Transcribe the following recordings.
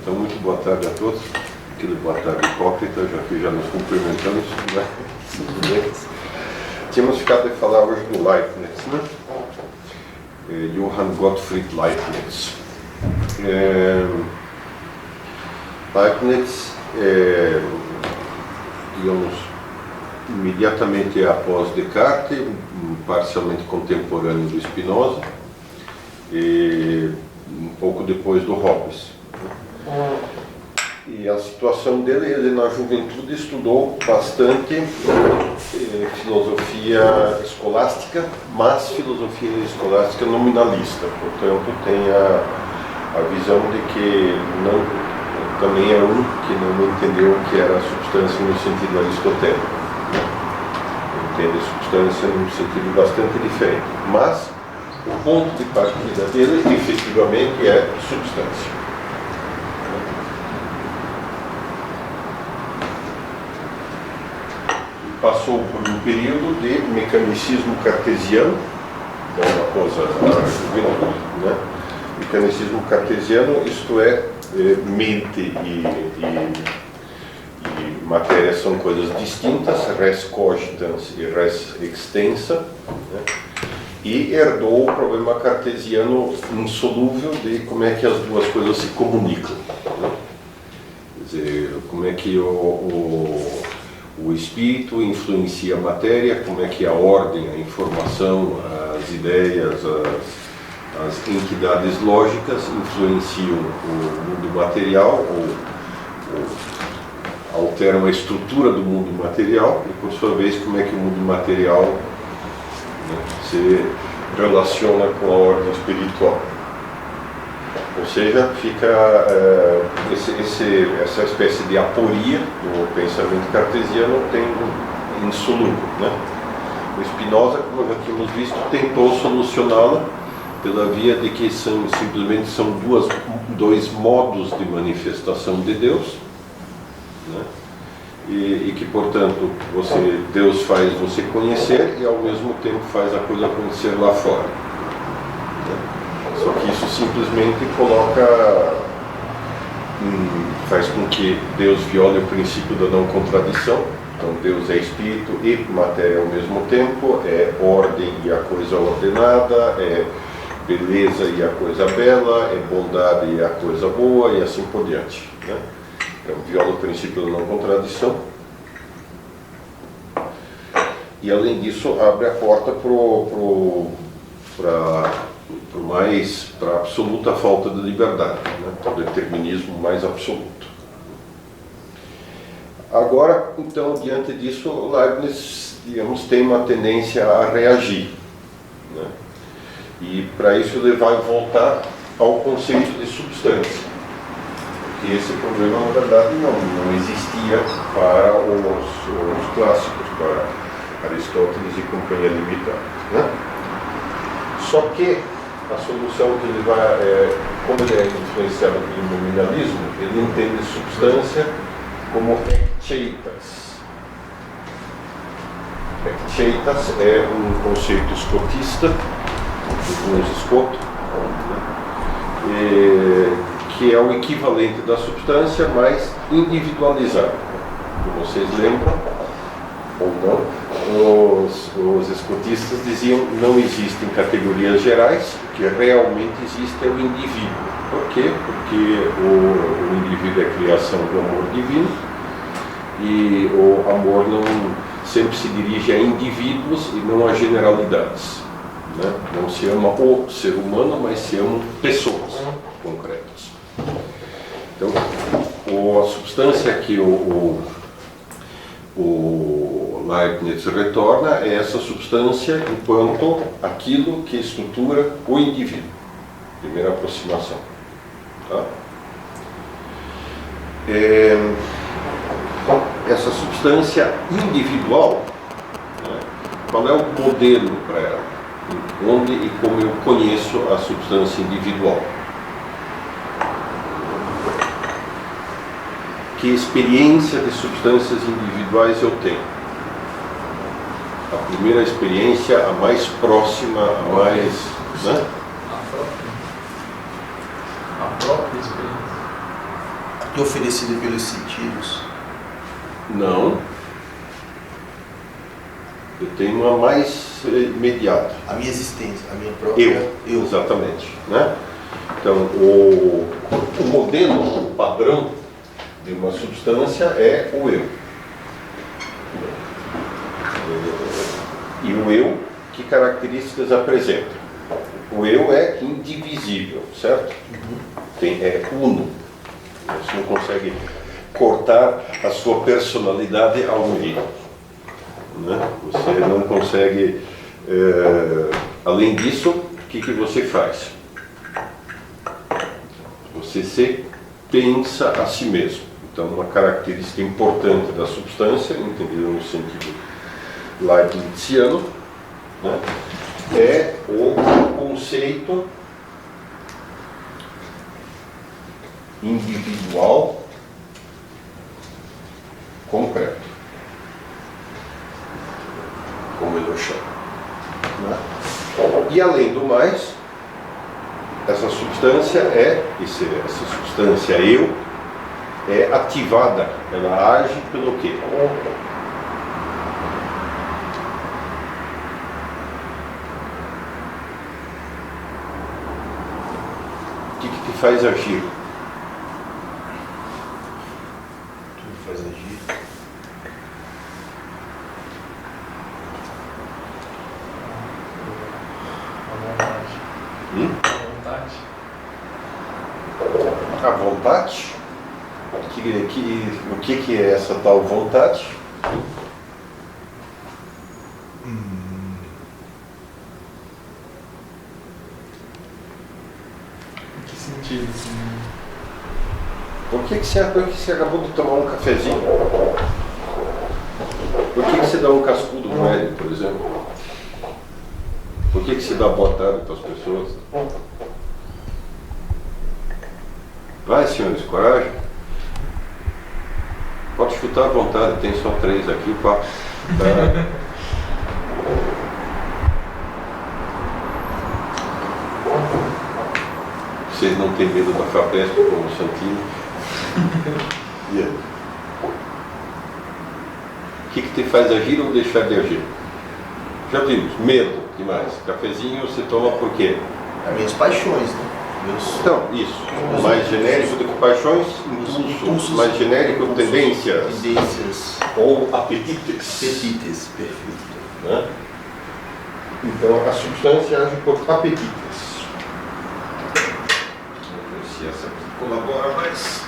Então, muito boa tarde a todos. Aquele boa tarde hipócrita, já que já nos cumprimentamos, né? Tínhamos ficado de falar hoje do Leibniz, né? Johann Gottfried Leibniz. Leibniz, digamos, imediatamente após Descartes, parcialmente contemporâneo do Spinoza, e um pouco depois do Hobbes. E a situação dele, ele na juventude estudou bastante filosofia escolástica, mas filosofia escolástica nominalista, portanto tem a visão de que também é um que não entendeu o que era a substância no sentido aristotélico. Entende substância num sentido bastante diferente, mas o ponto de partida dele efetivamente é substância. Passou por um período de mecanicismo cartesiano, após a juventude, né? Mecanicismo cartesiano, isto é, mente e matéria são coisas distintas, res cogitans e res extensa, né? E herdou o problema cartesiano insolúvel de como é que as duas coisas se comunicam, né? Quer dizer, como é que o espírito influencia a matéria, como é que a ordem, a informação, as ideias, as entidades lógicas influenciam o mundo material ou alteram a estrutura do mundo material e, por sua vez, como é que o mundo material, né, se relaciona com a ordem espiritual. Ou seja, fica essa espécie de aporia do pensamento cartesiano tem insolúvel, né? O Spinoza, como já tínhamos visto, tentou solucioná-la pela via de que simplesmente são dois modos de manifestação de Deus, né? E que, portanto, Deus faz você conhecer e ao mesmo tempo faz a coisa acontecer lá fora. Só que isso simplesmente faz com que Deus viole o princípio da não contradição. Então Deus é espírito e matéria ao mesmo tempo, é ordem e a coisa ordenada, é beleza e a coisa bela, é bondade e a coisa boa e assim por diante, né? Então viola o princípio da não contradição. E além disso abre a porta para a absoluta falta de liberdade, né? Para o determinismo mais absoluto. Agora, então, diante disso, Leibniz, digamos, tem uma tendência a reagir, né? E para isso ele vai voltar ao conceito de substância, porque esse problema, na verdade, não existia para os clássicos, para Aristóteles e companhia limitada, né? Só que a solução que ele vai, como ele é influenciado pelo nominalismo, ele entende substância como ekcheitas. Ekcheitas é um conceito escotista, do Duns Scoto, né? Que é o equivalente da substância, mas individualizado. Como vocês lembram, ou não, os escotistas diziam que não existem categorias gerais, o que realmente existe é o indivíduo. Por quê? Porque o indivíduo é a criação do amor divino e o amor não sempre se dirige a indivíduos e não a generalidades, né? Não se ama o ser humano, mas se amam pessoas concretas. Então, a substância que o Leibniz retorna é essa substância enquanto aquilo que estrutura o indivíduo. Primeira aproximação. Tá? Essa substância individual, né, qual é o modelo para ela? Onde e como eu conheço a substância individual? Que experiência de substâncias individuais eu tenho? A primeira experiência, a mais próxima, a mais... Né? A própria experiência. e oferecida pelos sentidos? Não. Eu tenho uma mais imediata. A minha existência, a minha própria... Eu. Exatamente. Né? Então, o modelo, o padrão de uma substância é o eu. E o eu, que características apresenta? O eu é indivisível, certo? É uno. Você não consegue cortar a sua personalidade ao meio. Né? Você não consegue... além disso, o que você faz? Você se pensa a si mesmo. Então, uma característica importante da substância, entendida no sentido leibniziano, né, é o conceito individual concreto, como ele o chama. Né? E além do mais, essa substância essa substância eu é ativada, ela age pelo quê? O que te faz agir? Tudo faz agir. A vontade? O que é essa tal vontade? Em que sentido? Assim? Por que você acabou de tomar um cafezinho? Por que você dá um cascudo com ele, por exemplo? Por que você dá boa tarde para as pessoas? Vai, senhores, coragem. Pode chutar à vontade, tem só 3 aqui, 4. Vocês não têm medo da FAPESP como o Santino? Yeah. O que te faz agir ou deixar de agir? Já vimos, medo, que mais? Cafezinho você toma por quê? As minhas paixões, né? Então, isso. Mais genérico do que paixões, impulsos. Mais genérico, tendências. Tendências. Ou apetites. Apetites, perfeito. Né? Então, a substância age por apetites. Vamos ver se essa aqui colabora mais.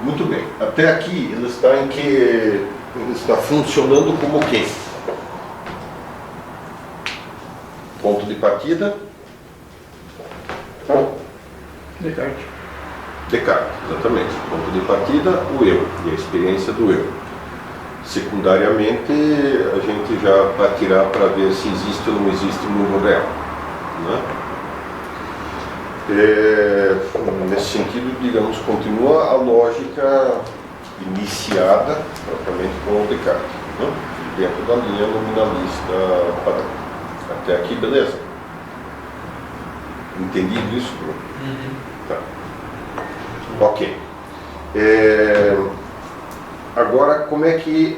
Muito bem. Até aqui ele está ele está funcionando como quem? Ponto de partida? Descartes. Descartes, exatamente. Ponto de partida, o eu e a experiência do eu. Secundariamente, a gente já partirá para ver se existe ou não existe no mundo real. Né? Nesse sentido, digamos, continua a lógica iniciada propriamente com o Descartes, né? Dentro da linha nominalista padrão. Até aqui, beleza? Entendido isso, Bruno? Tá. Ok. Agora, como é que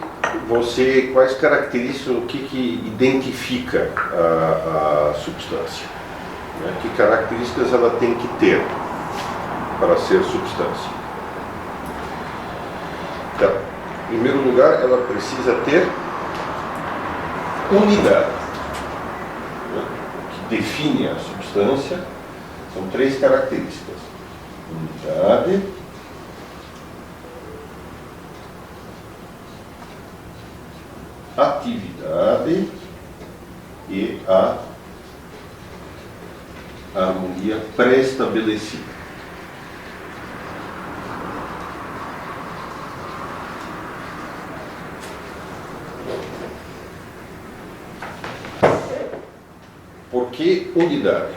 quais características, o que identifica a substância? Né? Que características ela tem que ter para ser substância? Então, em primeiro lugar, ela precisa ter unidade. Né? O que define a substância são 3 características: unidade, atividade e a harmonia pré-estabelecida. Por que unidade?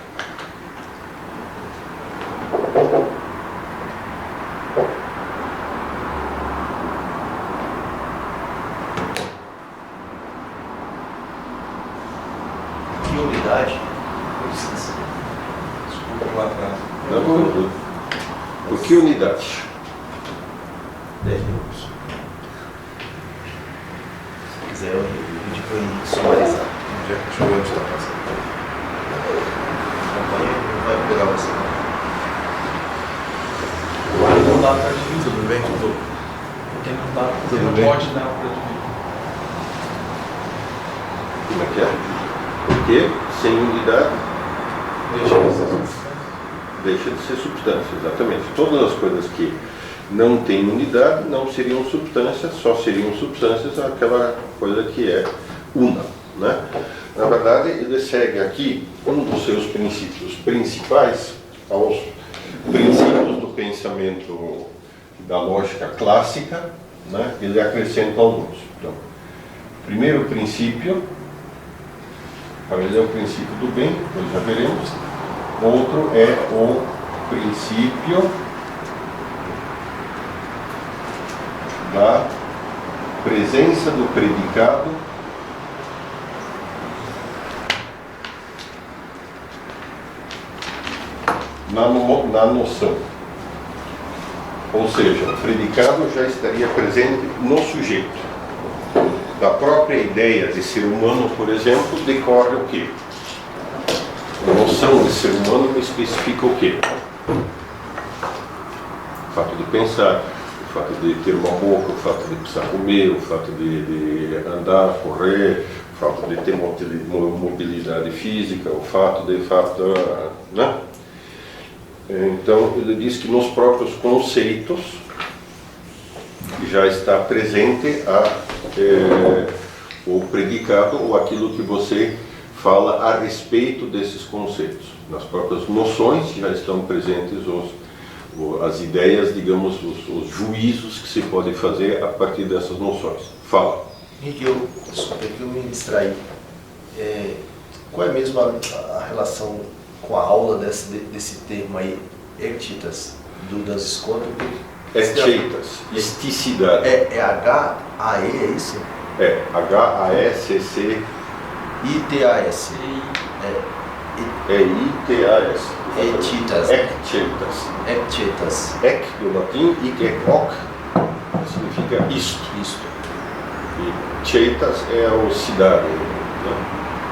Que unidade? lá atrás. Não, por que unidade? 10 minutos. Se quiser, eu pedi para ele sumarizar. Um dia que deixa eu ver onde está passando. Não vai pegar você. Não dá para dividir. Tudo bem, tudo? Porque não dá, porque Tudo não bem? pode dar para dividir. Como é que é? Porque sem unidade Deixa de ser substância. deixa de ser substância, exatamente. Todas as coisas que não têm unidade não seriam substâncias, só seriam substâncias aquela coisa que é una, né? Na verdade, ele segue aqui um dos seus princípios principais aos princípios do pensamento da lógica clássica, né? Ele acrescenta alguns. Então, primeiro princípio, para ele é o princípio do bem, nós já veremos. Outro é o princípio da presença do predicado na noção. Ou seja, o predicado já estaria presente no sujeito. Da própria ideia de ser humano, por exemplo, decorre o quê? A noção de ser humano me especifica o quê? O fato de pensar, o fato de ter uma boca, o fato de precisar comer, o fato de andar, correr, o fato de ter mobilidade física, o fato de... né? Então, ele diz que nos próprios conceitos já está presente o predicado ou aquilo que você fala a respeito desses conceitos. Nas próprias noções já estão presentes as ideias, digamos, os juízos que se pode fazer a partir dessas noções. Fala. Henrique, desculpa, é que eu me distraí. Qual é mesmo a relação com a aula desse termo aí, ectitas, do Das Escoto? Ectitas, esticidade. É H-A-E, é isso? É, H-A-E-C-C. I-T-A-S. É I-T-A-S. Ectitas. Ectitas. Ectitas. Ec, do latim, hoc, significa isto. Isto. E cheitas é a cidade. Né?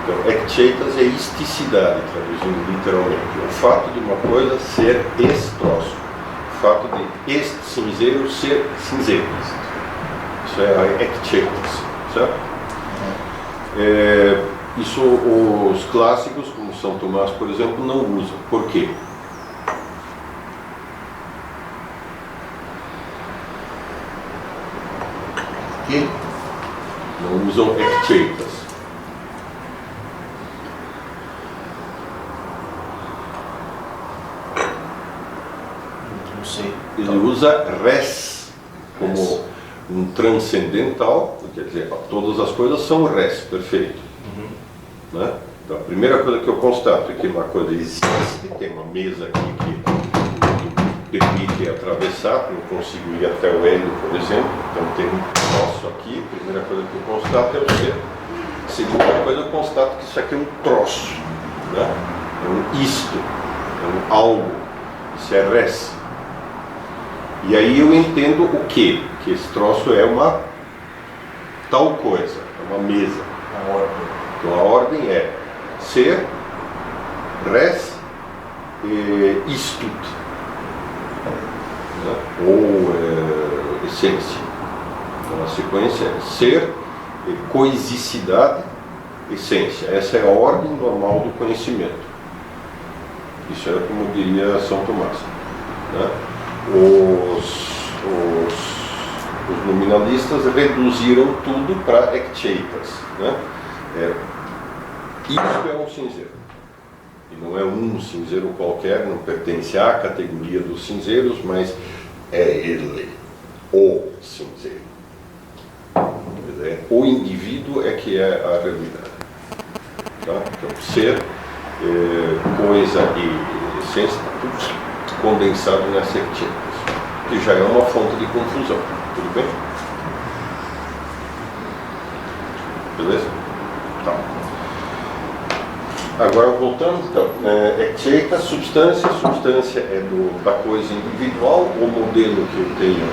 Então, ectitas é isticidade, traduzindo literalmente. O fato de uma coisa ser estroço. O fato de este cinzeiro ser cinzeiro. Isso é a ectitas, certo? Isso os clássicos, como São Tomás, por exemplo, não usam. Por quê? Que? Não usam ectitas. Não sei. Ele usa res como um transcendental, quer dizer, todas as coisas são res, perfeito. Né? Então, a primeira coisa que eu constato é que uma coisa existe, tem uma mesa aqui que permite atravessar, eu consigo ir até o hélio, por exemplo, então tem um troço aqui, a primeira coisa que eu constato é o ser. A segunda coisa eu constato que isso aqui é um troço, né? É um isto, é um algo, isso é res. E aí eu entendo o quê? Que esse troço é uma tal coisa, é uma mesa. A ordem. Então a ordem é ser, res, istut, né? Ou essência. Então a sequência é ser, coisicidade, essência. Essa é a ordem normal do conhecimento. Isso é como diria São Tomás. Né? Os nominalistas reduziram tudo para ectitas, né? Isso é um cinzeiro. E não é um cinzeiro qualquer, não pertence à categoria dos cinzeiros, mas é ele, o cinzeiro. O indivíduo é que é a realidade. Tá? Então, ser, coisa e essência, tudo condensado nessa ectitas, que já é uma fonte de confusão. Tudo bem? Beleza? Tá. Agora voltando, então, ecteica, substância é da coisa individual, o modelo que eu tenho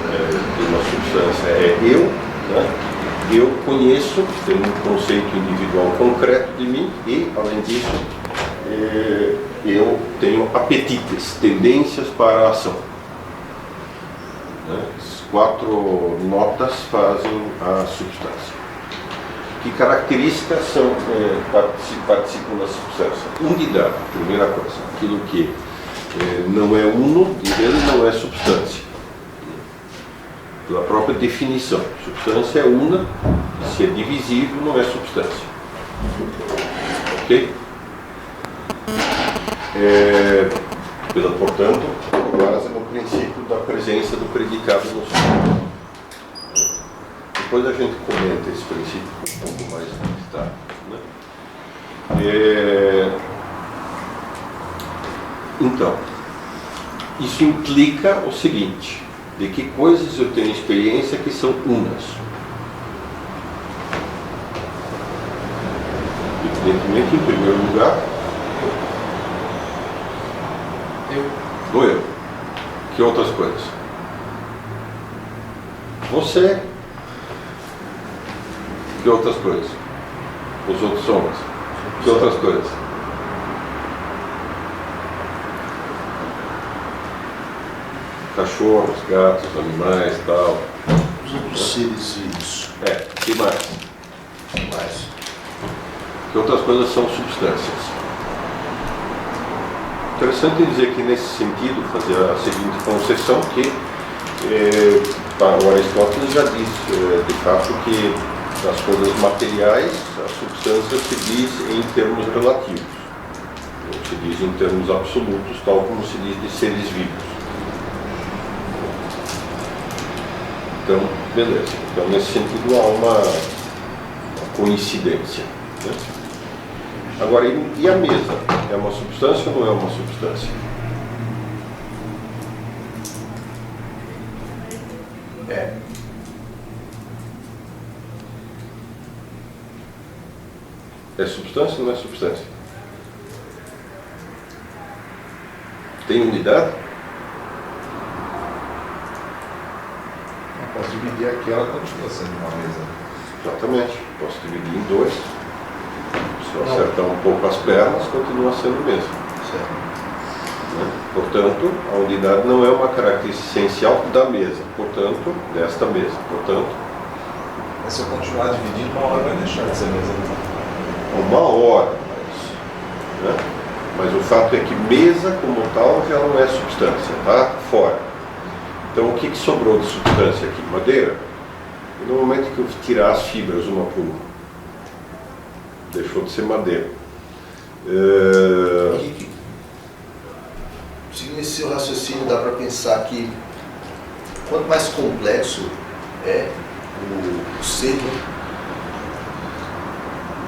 de uma substância é eu, né? Eu conheço, tenho um conceito individual concreto de mim e, além disso, eu tenho apetites, tendências para a ação. Né? As 4 notas fazem a substância. Que características participam da substância? Unidade, primeira coisa. Aquilo que não é uno, ele não é substância. Pela própria definição. Substância é una, se é divisível, não é substância. Ok? Portanto, base no princípio da presença do predicado no substantivo. Depois a gente comenta esse princípio um pouco mais tarde, né? Então, isso implica o seguinte, de que coisas eu tenho experiência que são unas. Evidentemente, em primeiro lugar, eu. Que outras coisas? Você. Que outras coisas? Os outros homens. Que outras coisas? Cachorros, gatos, animais, tal. Os outros seres vivos. Que mais? Que outras coisas são substâncias. Interessante dizer que nesse sentido, fazer a seguinte concessão que o Aristóteles já disse, de fato, que as coisas materiais, a substância se diz em termos relativos, não se diz em termos absolutos, tal como se diz de seres vivos. Então, beleza. Então, nesse sentido, há uma coincidência, né? Agora, e a mesa? É uma substância ou não é uma substância? É substância ou não é substância? Tem unidade? Eu posso dividir aqui, ela continua sendo uma mesa. Exatamente. Posso dividir em 2. Se eu acertar um pouco as pernas, continua sendo o mesmo. Certo. Né? Portanto, a unidade não é uma característica essencial da mesa. Portanto, desta mesa. Portanto, Mas se eu continuar dividindo, uma hora vai deixar de ser mesa. uma hora, mas o fato é que mesa como tal já não é substância, está fora. Então o que sobrou de substância aqui? Madeira. E no momento que eu tirar as fibras uma por uma, deixou de ser madeira. Seguindo esse seu raciocínio, dá para pensar que quanto mais complexo é o ser,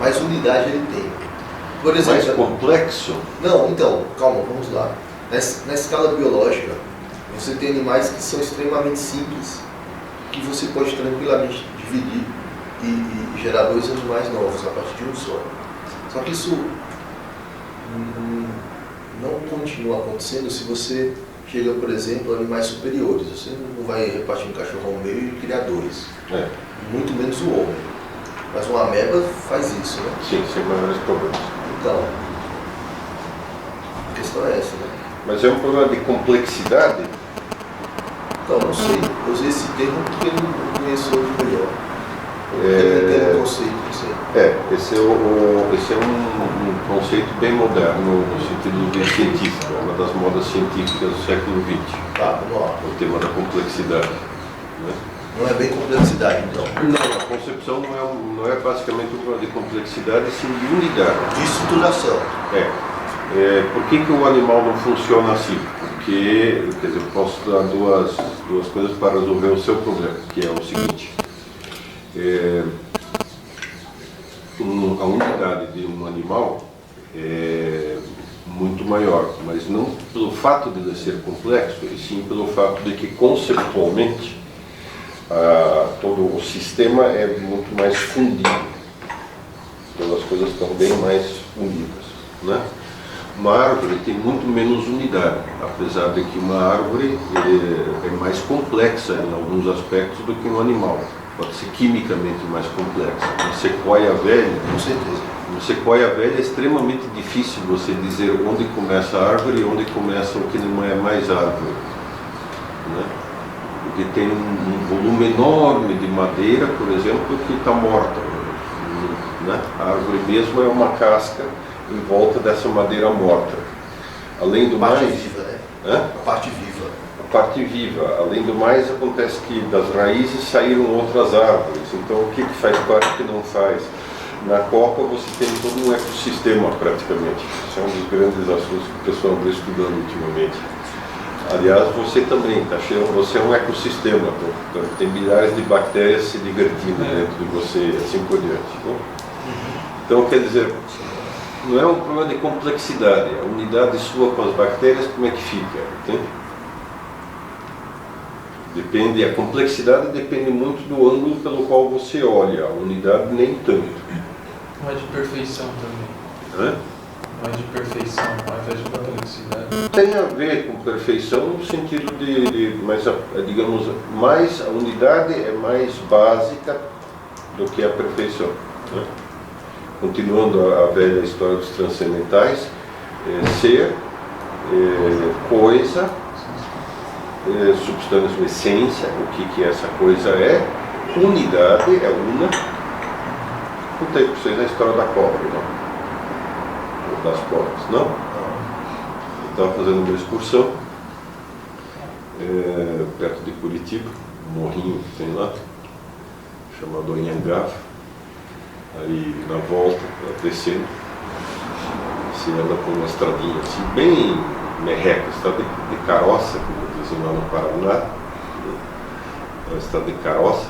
mais unidade ele tem. Por exemplo, Mais complexo? Não, então, calma, vamos lá. Na escala biológica, você tem animais que são extremamente simples, que você pode tranquilamente dividir e gerar 2 animais novos a partir de um só. Só que isso não continua acontecendo se você chega, por exemplo, a animais superiores. Você não vai repartir um cachorro ao meio e criar 2. Muito menos o homem. Mas uma ameba faz isso, né? Sim, sem maiores problemas. Então, a questão é essa, né? Mas é um problema de complexidade? Então, não sei. Eu usei esse termo porque eu não conheço outro melhor. Eu não entendo o conceito, não sei. Esse é um conceito bem moderno no sentido de científico, é uma das modas científicas do século XX. Tá, vamos lá. O tema da complexidade. Né? Não é bem complexidade, então. Não, a concepção não é basicamente um problema de complexidade, sim de unidade. De estruturação. Por que o animal não funciona assim? Porque, quer dizer, eu posso dar duas coisas para resolver o seu problema, que é o seguinte. A unidade de um animal é muito maior, mas não pelo fato de ele ser complexo, e sim pelo fato de que conceptualmente todo o sistema é muito mais fundido. Então as coisas estão bem mais unidas. né? Uma árvore tem muito menos unidade, apesar de que uma árvore é mais complexa em alguns aspectos do que um animal. Pode ser quimicamente mais complexa. Uma sequoia velha, Com certeza. uma sequoia velha é extremamente difícil você dizer onde começa a árvore e onde começa o que não é mais árvore, né? Porque tem um volume enorme de madeira, por exemplo, que está morta, né? A árvore mesmo é uma casca em volta dessa madeira morta. Além do A parte mais, viva, né? hã? A parte viva. a parte viva. Além do mais, acontece que das raízes saíram outras árvores. Então, o que faz parte e o que não faz? Na Copa você tem todo um ecossistema praticamente. Isso é um dos grandes assuntos que o pessoal anda estudando ultimamente. Aliás, você também, tá cheio, você é um ecossistema, portanto, tem milhares de bactérias se divertindo dentro de você e assim por diante. Né? Então, quer dizer, não é um problema de complexidade, a unidade sua com as bactérias, como é que fica? Entende? Depende, a complexidade depende muito do ângulo pelo qual você olha, a unidade nem tanto. Não é de perfeição também. Né? Não é de perfeição, ao invés de complexidade. Tem a ver com perfeição no sentido mas digamos, mais a unidade é mais básica do que a perfeição. Né? Continuando a velha história dos transcendentais, ser, coisa, substância, essência, o que essa coisa é, unidade é una. Contei para vocês a história da cobra, não? Ou das cobras, não? Eu estava fazendo uma excursão perto de Curitiba, um morrinho que tem lá, chamado Anhangava. Aí na volta, descendo, você anda por uma estradinha assim, bem merreca, estrada de caroça, como dizem lá no Paraná, uma estrada de caroça,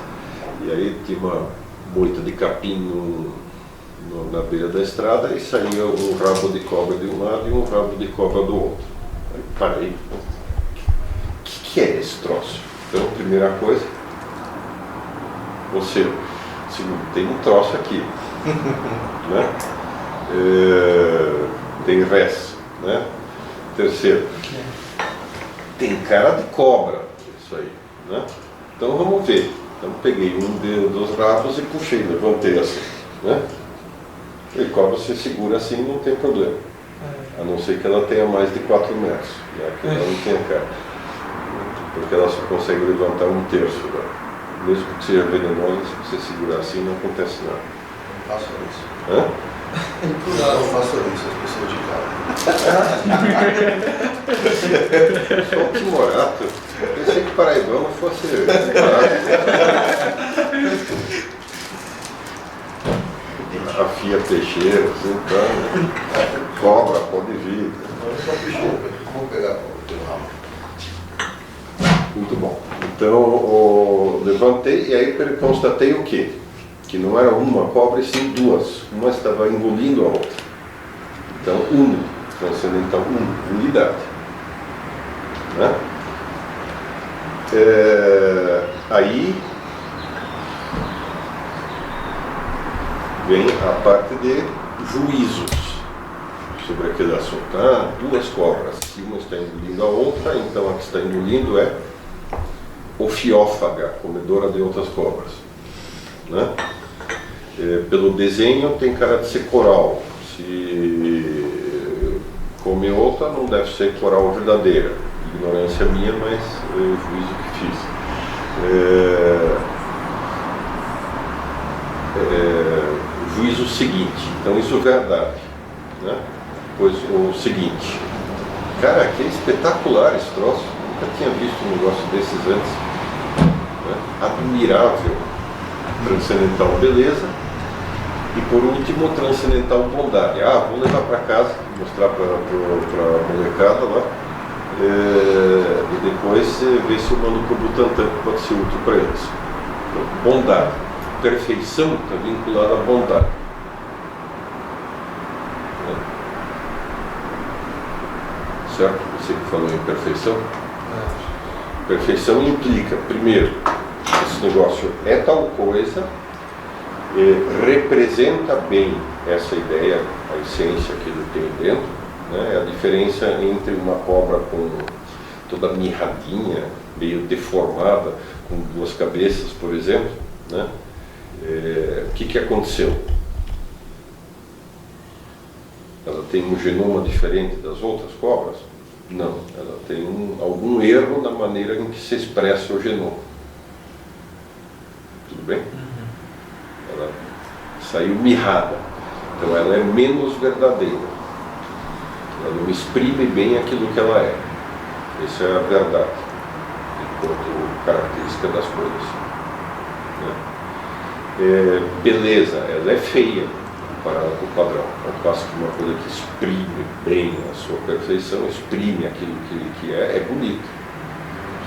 e aí tinha uma moita de capim na beira da estrada e saía um rabo de cobra de um lado e um rabo de cobra do outro. Aí parei, o que é esse troço? Então, primeira coisa, segundo, tem um troço aqui, né? Tem res, né? Terceiro, tem cara de cobra, isso aí, né? Então vamos ver. Então peguei um dos rabos e puxei, levantei assim, né? E cobra você segura assim, não tem problema, a não ser que ela tenha mais de 4 metros, né? Que ela não tenha cara, porque ela só consegue levantar 1/3 dela. Mesmo que seja venenosa, se você segurar assim, não acontece nada. Não faço isso. Hã? Não faço isso, as pessoas de casa. Só o timorato. Pensei que paraibano fosse barato. Afia peixeira, assim, então, né? Cobra, pode vir. Só puxou, vamos pegar o teu ramo. Muito bom. Então, levantei e aí constatei o quê? Que não era uma cobra, e sim duas. Uma estava engolindo a outra. Então, transcendental, unidade. Né? Aí vem a parte de juízos sobre aquele assunto. Duas cobras, se uma está engolindo a outra, então a que está engolindo é ofiófaga, comedora de outras cobras, né? Pelo desenho tem cara de ser coral. Se come outra, não deve ser coral verdadeira. Ignorância minha, mas o juízo que fiz. Juízo seguinte, então isso é verdade, né? Pois o seguinte, cara, que espetacular esse troço, nunca tinha visto um negócio desses antes, né? Admirável, transcendental beleza, e por último transcendental bondade. Vou levar para casa, mostrar para a molecada lá, e depois ver se eu mando para o Butantan, que pode ser útil para eles. Então, bondade. Perfeição está vinculada à bondade. Certo? Você que falou em perfeição? Perfeição implica, primeiro, esse negócio é tal coisa, representa bem essa ideia, a essência que ele tem dentro, né? A diferença entre uma cobra com toda mirradinha, meio deformada, com duas cabeças, por exemplo, né? O que aconteceu? Ela tem um genoma diferente das outras cobras? Não, ela tem algum erro na maneira em que se expressa o genoma. Tudo bem? Ela saiu mirrada, então ela é menos verdadeira. Ela não exprime bem aquilo que ela é. Essa é a verdade, enquanto característica das coisas. Né? Beleza, ela é feia comparada com o padrão. Ao passo que uma coisa que exprime bem a sua perfeição, exprime aquilo que é bonito.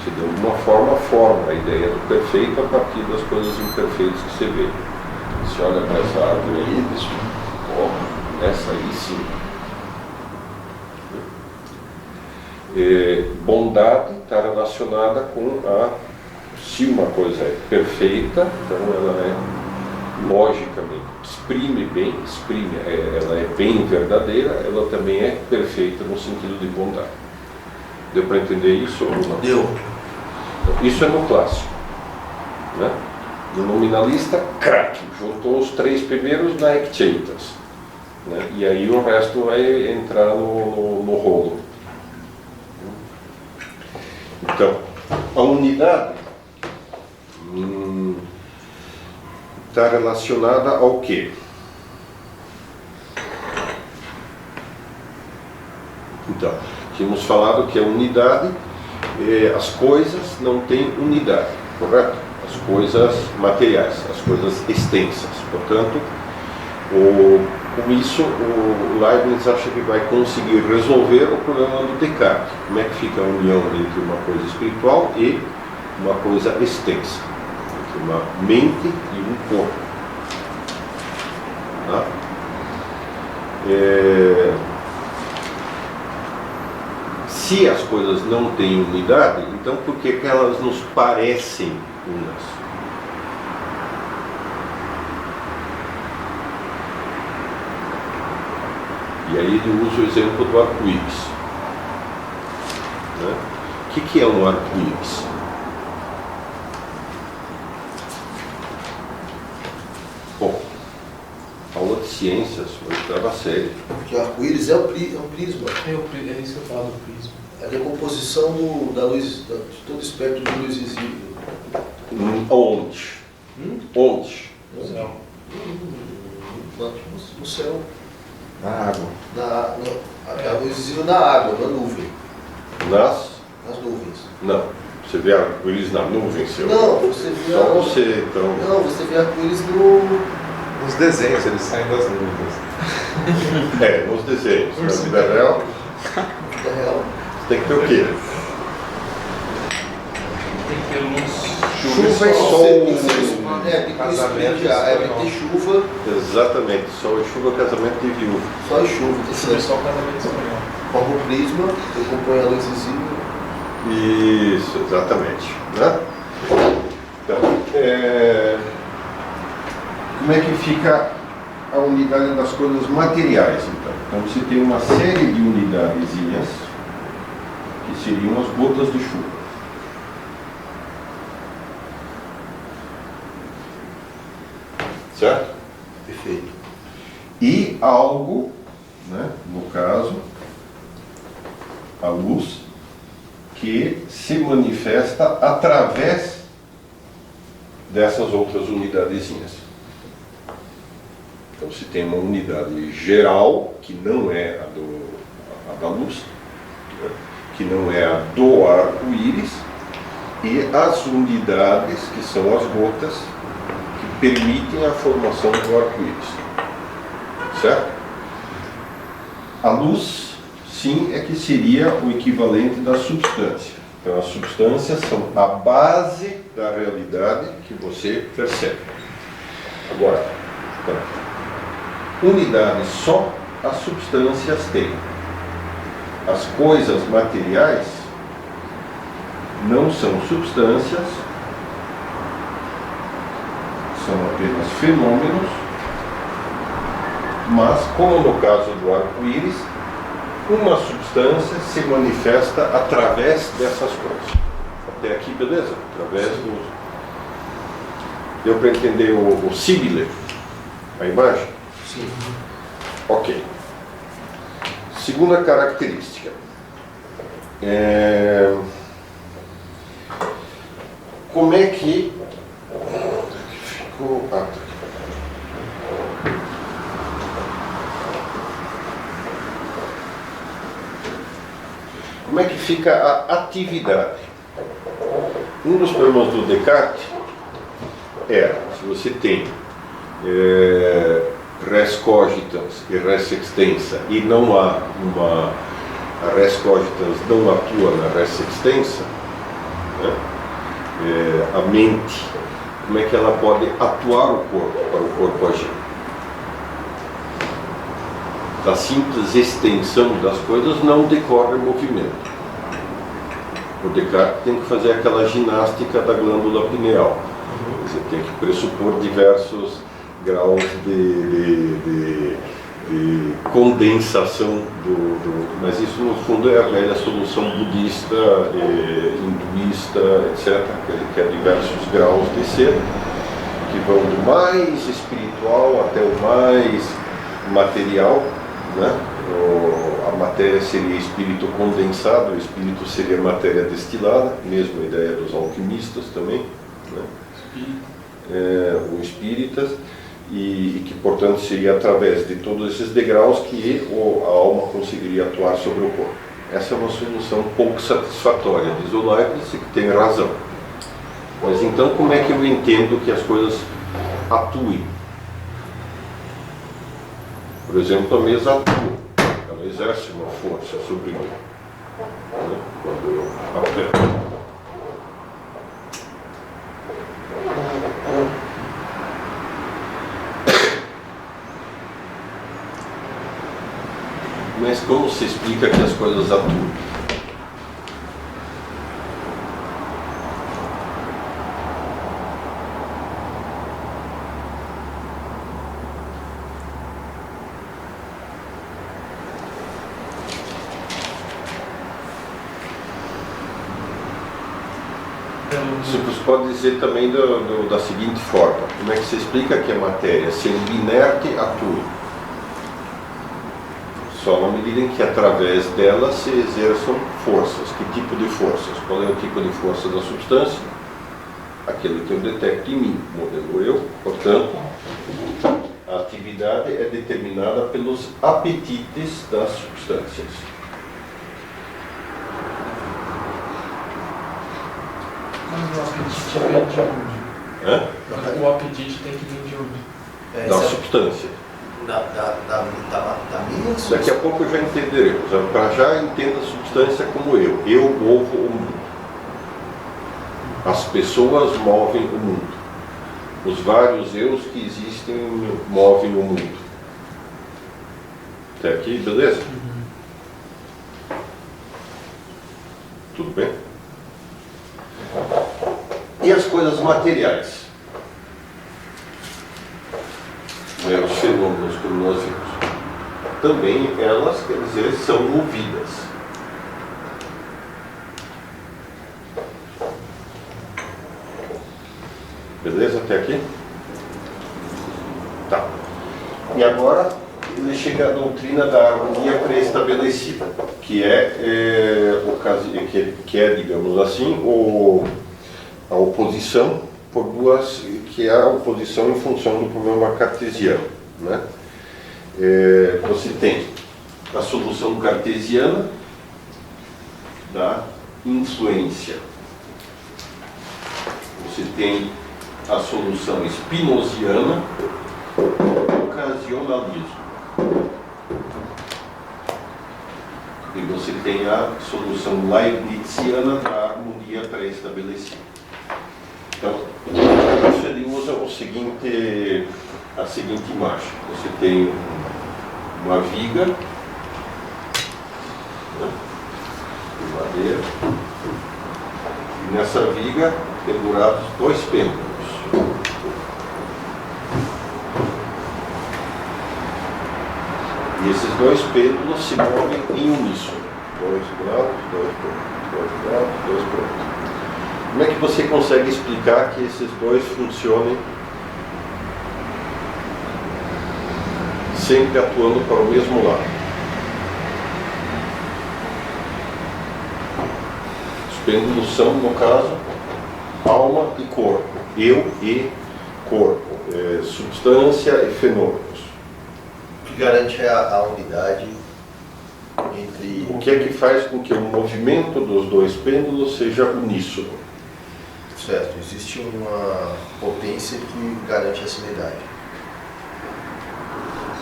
Você de alguma forma forma a ideia do perfeito a partir das coisas imperfeitas que você vê. Você olha para essa árvore aí e diz, essa aí sim. Bondade está relacionada com se uma coisa é perfeita, então ela é logicamente, exprime bem, ela é bem verdadeira, ela também é perfeita no sentido de bondade. Deu para entender isso ou não? Deu. Então, isso é no clássico, né? No nominalista, craque, juntou os três primeiros na ectieitas, né? E aí o resto vai entrar no rolo. Então, a unidade está relacionada ao quê? Então, tínhamos falado que a unidade, as coisas não têm unidade, correto? As coisas materiais, as coisas extensas. Portanto, com isso, o Leibniz acha que vai conseguir resolver o problema do Descartes. Como é que fica a união entre uma coisa espiritual e uma coisa extensa? Entre uma mente e um corpo. Tá? Se as coisas não têm unidade, então por que elas nos parecem unas? E aí ele usa o exemplo do arco-íris. Né? O que é um arco-íris? Bom, aula de ciências, oitava série. Porque o arco-íris é um prisma. É isso que eu falo do prisma. É a decomposição da luz, de todo o espectro de luz visível. Onde? Onde? No céu. No céu. Na água. A luz visível na água, na nuvem. Nas nuvens. Não. Você vê arco-íris na nuvem, seu? Não, você vê. Só você, então. Não, você vê arco-íris Nos desenhos, eles saem das nuvens. Nos desenhos. Na vida real, da real. tem que ter o quê? Tem que ter luz. Chuva e sol. Tem que ter chuva. Exatamente. Sol e chuva, casamento de viúva. Só e chuva, tá Chuva e certo. sol, casamento espanhol. Forma o prisma, que compõe a luz visível. Isso, exatamente. Né? Então, como é que fica a unidade das coisas materiais, então? Então você tem uma série de unidadezinhas que seriam as gotas de chuva. Certo? Perfeito. E algo, né, no caso, a luz, que se manifesta através dessas outras unidadezinhas. Então se tem uma unidade geral, que não é a da luz, né, que não é a do arco-íris, e as unidades, que são as gotas, que permitem a formação do arco-íris. Certo? A luz, sim, é que seria o equivalente da substância. Então as substâncias são a base da realidade que você percebe. Agora, unidade só as substâncias têm. As coisas materiais não são substâncias, são apenas fenômenos, mas, como no caso do arco-íris, uma substância se manifesta através dessas coisas. Até aqui, beleza? Através do... Deu para entender o símile? A imagem? Sim. Ok. Segunda característica. Como é que ficou... tá aqui. Como é que fica a atividade? Um dos problemas do Descartes se você tem res cogitans e res extensa e não há a res cogitans não atua na res extensa, né? A mente, como é que ela pode atuar o corpo para o corpo agir? Da simples extensão das coisas não decorre movimento. O Descartes tem que fazer aquela ginástica da glândula pineal. Você tem que pressupor diversos graus de condensação mas isso no fundo é a velha solução budista, hinduísta, etc., que é diversos graus de ser, que vão do mais espiritual até o mais material, né? A matéria seria espírito condensado, o espírito seria matéria destilada, mesma ideia dos alquimistas também, né? O espíritas, e que portanto seria através de todos esses degraus que a alma conseguiria atuar sobre o corpo. Essa é uma solução pouco satisfatória, diz o Leibniz, que tem razão. Mas então como é que eu entendo que as coisas atuem? Por exemplo, a mesa atua, ela exerce uma força sobre mim, né? Quando eu aperto. Mas como se explica que as coisas atuam? Você pode dizer também da seguinte forma: como é que se explica que a matéria, sendo inerte, atua? Só na medida em que através dela se exerçam forças. Que tipo de forças? Qual é o tipo de força da substância? Aquele que eu detecto em mim, modelo eu. Portanto, a atividade é determinada pelos apetites das substâncias. Mas o apetite vem de onde? O apetite tem que vir de onde? Da substância. Da minha Daqui a pouco já entenderemos. Para já entenda a substância como eu. Eu movo o mundo. As pessoas movem o mundo. Os vários eus que existem movem o mundo. Até aqui, beleza? Tudo bem? E as coisas materiais? Os fenômenos como nós vimos. Também elas, quer dizer, são movidas. Beleza até aqui? Tá. E agora ele chega à doutrina da harmonia pré-estabelecida, que é, digamos assim, a oposição por duas, que é a oposição em função do problema cartesiano, né? Você tem a solução cartesiana da influência. Você tem a solução spinosiana do ocasionalismo. E você tem a solução leibniziana da harmonia pré-estabelecida. Então, ele usa a seguinte imagem. Você tem uma viga, né, de madeira, e nessa viga pendurados dois pêndulos. E esses dois pêndulos se movem em uníssono. 2 graus, 2 pontos, 2 graus, 2 pontos. Como é que você consegue explicar que esses dois funcionem sempre atuando para o mesmo lado? Os pêndulos são, no caso, alma e corpo, eu e corpo, substância e fenômenos. O que garante a unidade entre... O que é que faz com que o movimento dos dois pêndulos seja uníssono? Certo, existe uma potência que garante essa unidade.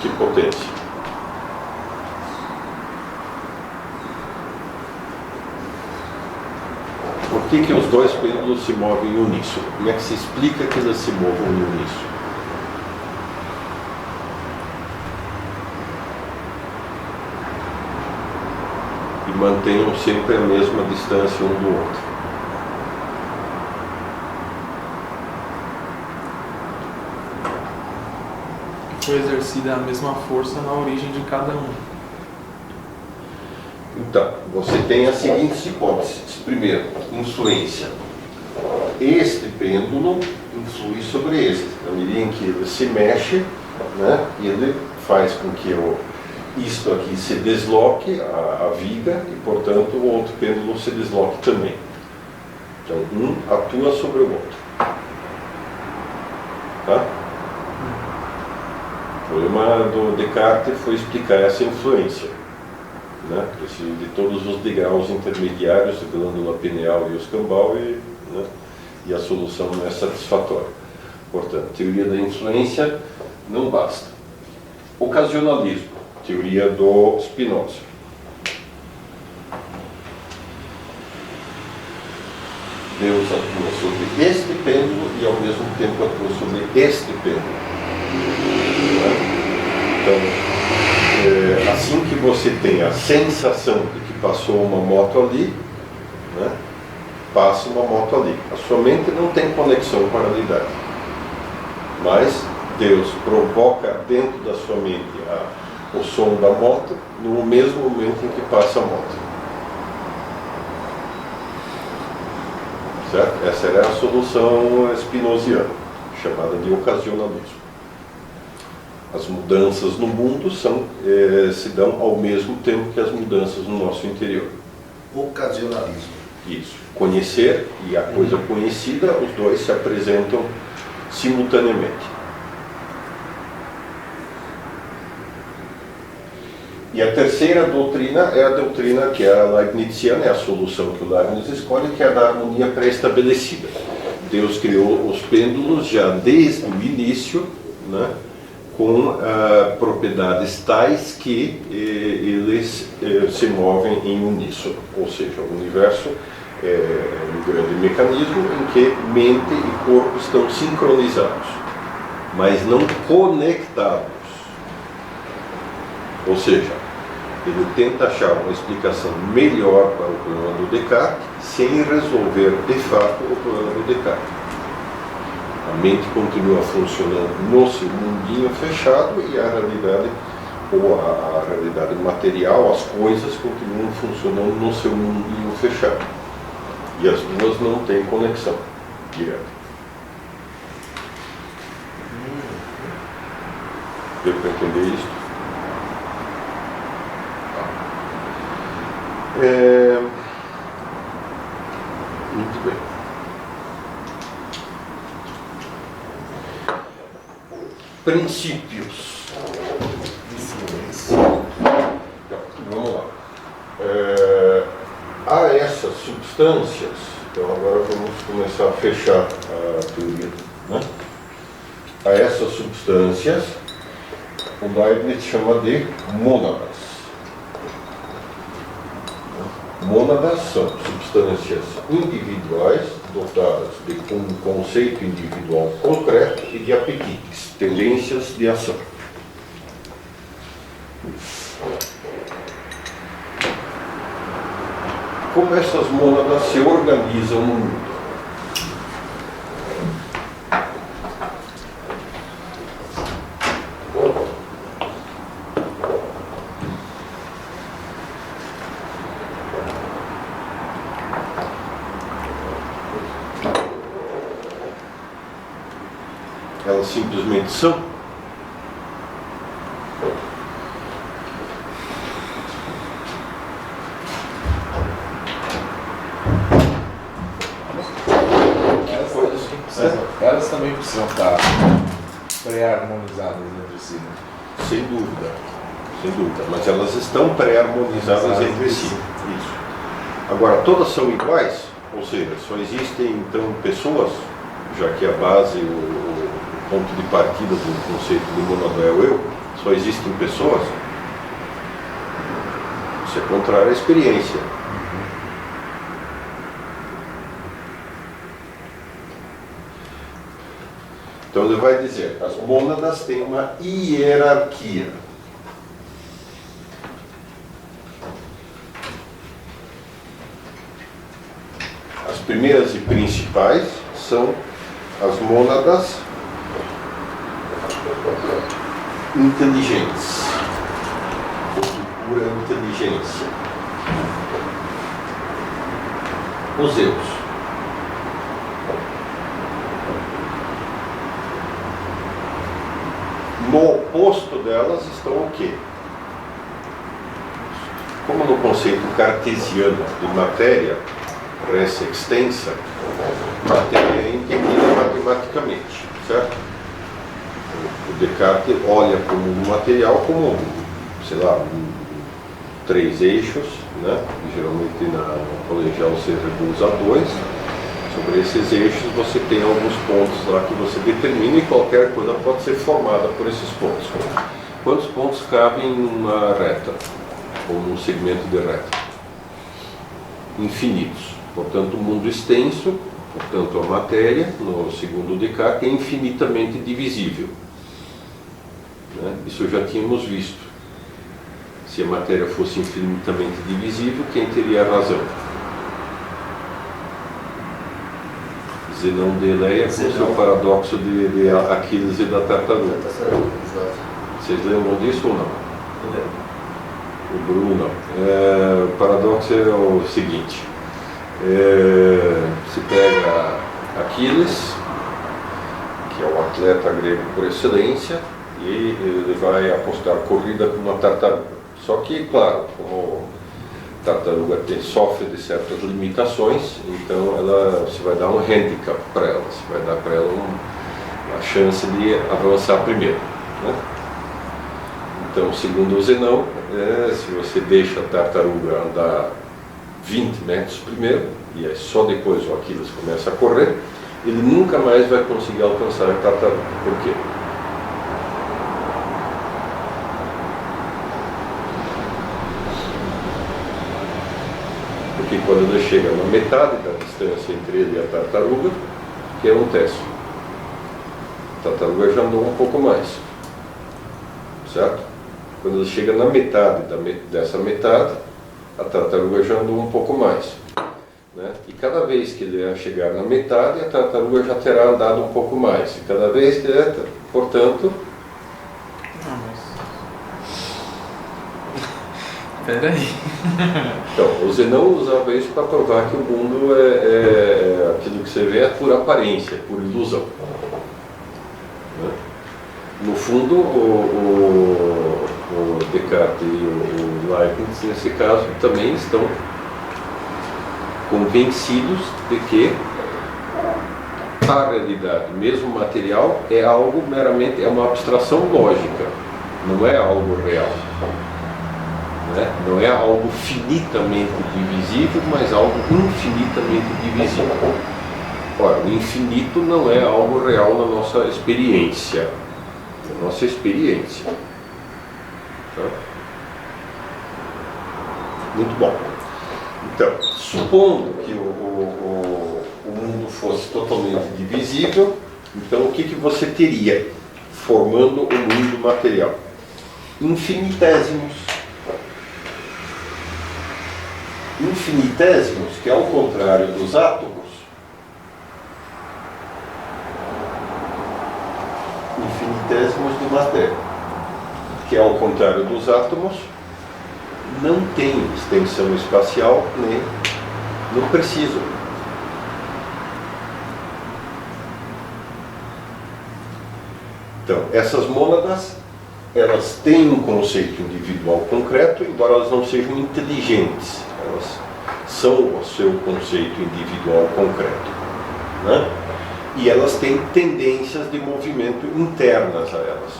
Que potência? Por que os dois pêndulos se movem em uníssono? Como é que se explica que eles se movam em uníssono? E mantenham sempre a mesma distância um do outro. Foi exercida a mesma força na origem de cada um. Então, você tem as seguintes hipóteses. Primeiro, influência. Este pêndulo influi sobre este. Na medida em que ele se mexe, né, ele faz com que isto aqui se desloque, a viga, e portanto o outro pêndulo se desloque também. Então, um atua sobre o outro. Tá? O problema do Descartes foi explicar essa influência, né? De todos os degraus intermediários, a glândula pineal e o escambau, né? E a solução não é satisfatória. Portanto, teoria da influência não basta. Ocasionalismo, teoria do Spinoza. Deus atua sobre este pêndulo e ao mesmo tempo atua sobre este pêndulo. Então, assim que você tem a sensação de que passou uma moto ali, né, passa uma moto ali. A sua mente não tem conexão com a realidade. Mas Deus provoca dentro da sua mente o som da moto no mesmo momento em que passa a moto. Certo? Essa era a solução spinoziana, chamada de ocasionalismo. As mudanças no mundo se dão ao mesmo tempo que as mudanças no nosso interior. Ocasionalismo. Isso. Conhecer e a coisa conhecida, os dois se apresentam simultaneamente. E a terceira doutrina é a doutrina que é a leibniziana, é a solução que o Leibniz escolhe, que é a da harmonia pré-estabelecida. Deus criou os pêndulos já desde o início, né, com propriedades tais que eles se movem em uníssono. Ou seja, o universo é um grande mecanismo em que mente e corpo estão sincronizados, mas não conectados. Ou seja, ele tenta achar uma explicação melhor para o problema do Descartes sem resolver de fato o problema do Descartes. A mente continua funcionando no seu mundinho fechado e a realidade, ou a realidade material, as coisas continuam funcionando no seu mundinho fechado. E as duas não têm conexão direta. Deu para entender isso? Muito bem. Princípios. Vamos lá. Há essas substâncias, então agora vamos começar a fechar a teoria, né? Há essas substâncias, o Leibniz chama de mônadas. Mônadas são substâncias individuais dotadas de um conceito individual concreto e de apetites, tendências de ação. Como essas mônadas se organizam no mundo? elas simplesmente são. Elas também precisam estar pré-harmonizadas entre si, né? Sem dúvida, mas elas estão pré-harmonizadas entre si. Isso. Agora, todas são iguais, ou seja, só existem então pessoas, já que a base, o ponto de partida do conceito de mônada é o eu, só existem pessoas. Isso é contrário à experiência. Então ele vai dizer, as mônadas têm uma hierarquia. As primeiras e principais são as mônadas inteligentes, ou de pura inteligência. Os eus. No oposto delas estão o quê? Como no conceito cartesiano de matéria res extensa, matéria é entendida matematicamente, certo? O Descartes olha como um material como, sei lá, três eixos, né? Geralmente na colegial você reduz a 2. Sobre esses eixos você tem alguns pontos lá que você determina e qualquer coisa pode ser formada por esses pontos. Quantos pontos cabem numa reta? Ou num segmento de reta? Infinitos. Portanto, o mundo extenso, portanto a matéria, no segundo Descartes, é infinitamente divisível. Né? Isso já tínhamos visto. Se a matéria fosse infinitamente divisível, quem teria a razão? Zenão de Eleia, com o seu paradoxo de Aquiles e da tartaruga. Vocês lembram disso ou não? O Bruno não. O paradoxo é o seguinte: se pega Aquiles, que é o atleta grego por excelência, e ele vai apostar corrida com uma tartaruga. Só que, claro, como a tartaruga sofre de certas limitações, então você vai dar um handicap para ela, você vai dar para ela uma chance de avançar primeiro. Né? Então, segundo o Zenão, se você deixa a tartaruga andar 20 metros primeiro, e aí só depois o Aquiles começa a correr, ele nunca mais vai conseguir alcançar a tartaruga. Por quê? Porque quando ele chega na metade da distância entre ele e a tartaruga, o que acontece? A tartaruga já andou um pouco mais, certo? Quando ele chega na metade dessa metade, a tartaruga já andou um pouco mais, né? E cada vez que ele ia chegar na metade, a tartaruga já terá andado um pouco mais. E cada vez que ele, portanto... Peraí. Então, o Zenão usava isso para provar que o mundo é aquilo que você vê é por aparência, por ilusão. Né? No fundo, o Descartes e o Leibniz, nesse caso, também estão convencidos de que a realidade, mesmo material, é algo meramente, é uma abstração lógica, não é algo real. Né? Não é algo finitamente divisível, mas algo infinitamente divisível. Ora, o infinito não é algo real na nossa experiência. Na nossa experiência. Tá? Muito bom. Então, supondo que o mundo fosse totalmente divisível, então o que você teria formando o mundo material? Infinitésimos. Infinitésimos, que ao contrário dos átomos, infinitésimos de matéria, que ao contrário dos átomos, não tem extensão espacial, nem não precisam. Então, essas mônadas, elas têm um conceito individual concreto, embora elas não sejam inteligentes. Elas são o seu conceito individual concreto, né? E elas têm tendências de movimento internas a elas.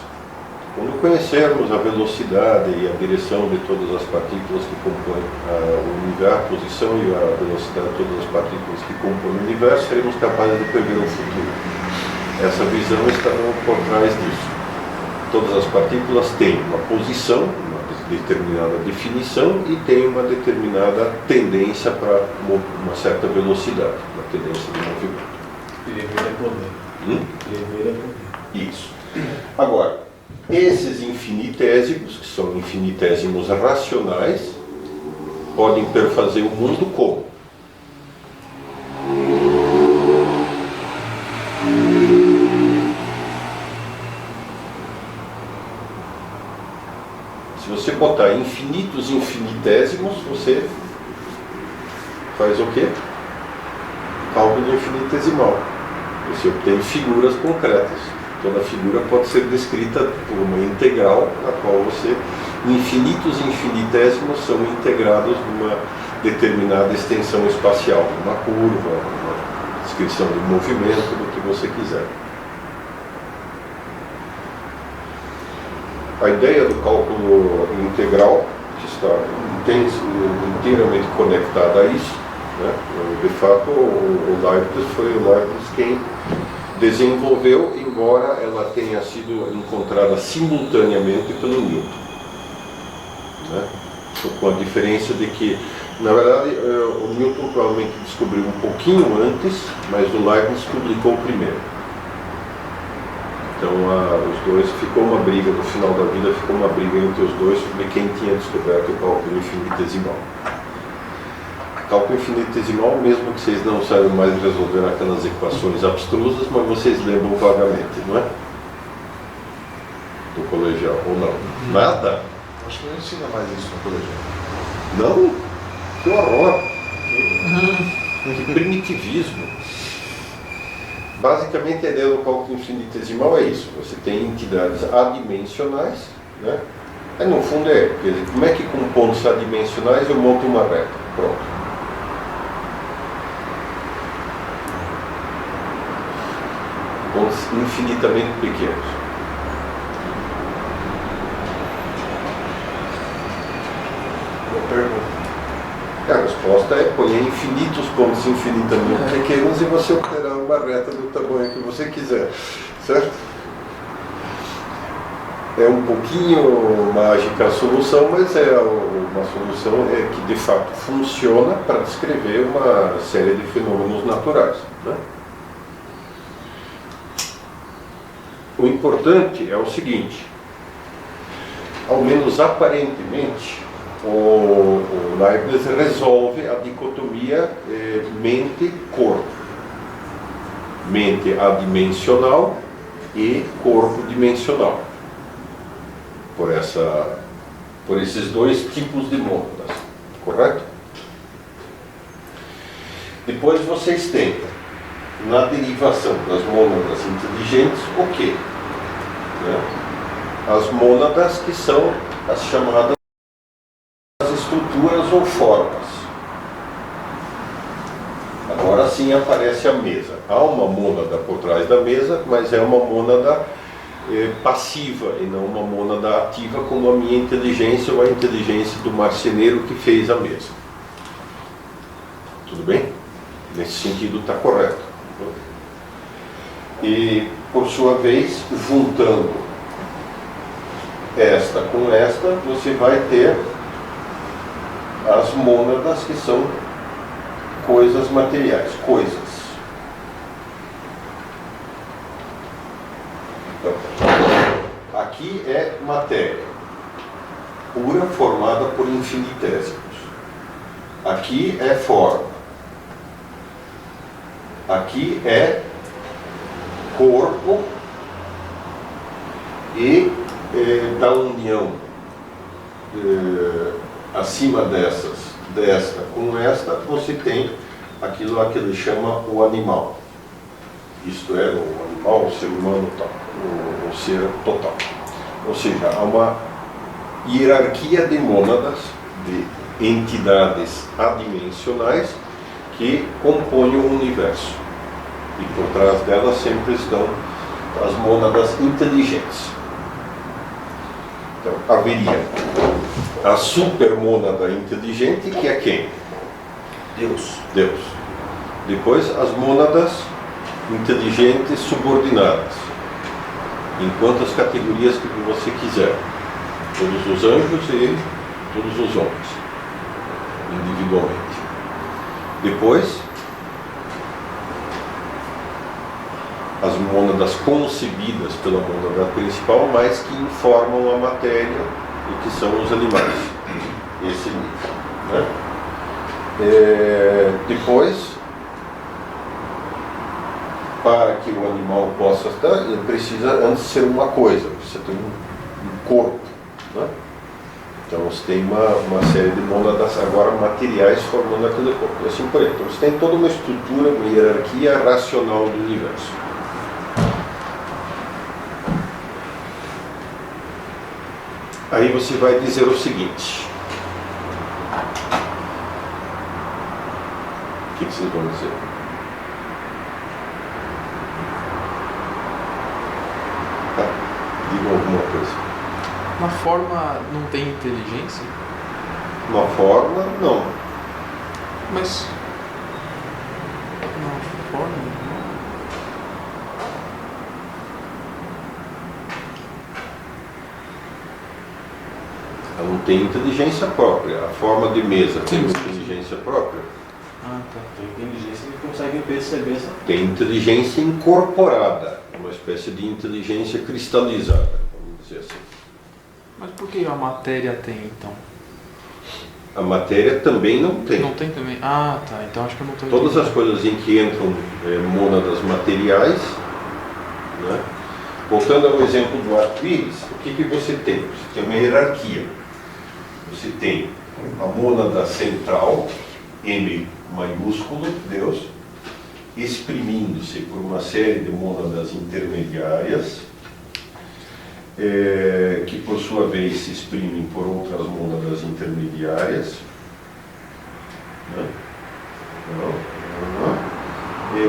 Quando conhecermos a velocidade e a direção de todas as partículas que compõem o universo, a posição e a velocidade de todas as partículas que compõem o universo, seremos capazes de prever o futuro. Essa visão está por trás disso. Todas as partículas têm uma posição, uma determinada definição e têm uma determinada tendência para uma certa velocidade, uma tendência de movimento. Prever é poder. Prever é poder. Isso. Agora, esses infinitésimos, que são infinitésimos racionais, podem perfazer o mundo como? Se você botar infinitos infinitésimos, você faz o quê? Cálculo infinitesimal. Você obtém figuras concretas. Toda figura pode ser descrita por uma integral, na qual você, infinitos infinitésimos são integrados numa determinada extensão espacial, uma curva, uma descrição de movimento, do que você quiser. A ideia do cálculo integral, que está inteiramente conectada a isso, né? De fato, o Leibniz foi o Leibniz quem desenvolveu, embora ela tenha sido encontrada simultaneamente pelo Newton, né? Com a diferença de que, na verdade, o Newton provavelmente descobriu um pouquinho antes, mas o Leibniz publicou primeiro. Então, os dois, ficou uma briga, no final da vida ficou uma briga entre os dois sobre quem tinha descoberto o cálculo infinitesimal. Cálculo infinitesimal, mesmo que vocês não saibam mais resolver aquelas equações abstrusas, mas vocês lembram vagamente, não é? Do colegial, ou não? Nada? Acho que não ensina mais isso no colegial. Não? Que horror! Que primitivismo! Basicamente, a ideia do cálculo infinitesimal é isso. Você tem entidades adimensionais, né? Aí, no fundo, quer dizer, como é que com pontos adimensionais eu monto uma reta? Pronto. Pontos infinitamente pequenos. Boa pergunta. A resposta é ponha infinitos pontos infinitamente pequenos e você obterá uma reta do tamanho que você quiser, certo? É um pouquinho mágica a solução, mas é uma solução que de fato funciona para descrever uma série de fenômenos naturais, né? O importante é o seguinte: ao menos aparentemente, o Leibniz resolve a dicotomia mente-corpo, mente adimensional e corpo dimensional, por esses dois tipos de mônadas, correto? Depois vocês têm, na derivação das mônadas inteligentes, o quê? As mônadas que são as chamadas estruturas ou formas. Agora sim aparece a mesa. Há uma mônada por trás da mesa, mas é uma mônada passiva e não uma mônada ativa, como a minha inteligência ou a inteligência do marceneiro que fez a mesa. Tudo bem? Nesse sentido está correto. E, por sua vez, juntando esta com esta, você vai ter as mônadas, que são coisas materiais, coisas. Então, aqui é matéria pura formada por infinitésimos. Aqui é forma. Aqui é corpo e da união acima desta com esta, você tem aquilo que ele chama o animal. Isto é, o animal, o ser humano tal. o ser total. Ou seja, há uma hierarquia de mônadas, de entidades adimensionais que compõem o universo. E por trás delas sempre estão as mônadas inteligentes. Então, haveria a supermônada inteligente, que é quem? Deus. Deus. Depois, as mônadas inteligentes subordinadas, em quantas categorias que você quiser. Todos os anjos e todos os homens, individualmente. Depois, as mônadas concebidas pela mônada principal, mas que informam a matéria e que são os animais. Esse nível, né? Depois, para que o animal possa estar, ele precisa antes ser uma coisa, precisa ter um corpo, né? Então você tem uma série de mônadas agora materiais formando aquele corpo, e assim por aí. Então você tem toda uma estrutura, uma hierarquia racional do universo. Aí você vai dizer o seguinte: o que vocês vão dizer? Diga alguma coisa. Na forma não tem inteligência? Uma forma, não. Mas... na forma... Ela não tem inteligência própria. A forma de mesa tem Sim. inteligência própria? Ah, tá. Tem inteligência que consegue perceber essa. Tem inteligência incorporada, uma espécie de inteligência cristalizada, vamos dizer assim. Mas por que a matéria tem, então? A matéria também não tem. Não tem também? Ah, tá. Então acho que eu não estou Todas as coisas em que entram mônadas materiais, né? Voltando ao exemplo do arco-íris, o que você tem? Você tem uma hierarquia. Você tem a mônada central, M maiúsculo, Deus, exprimindo-se por uma série de mônadas intermediárias, que por sua vez se exprimem por outras mônadas intermediárias, né?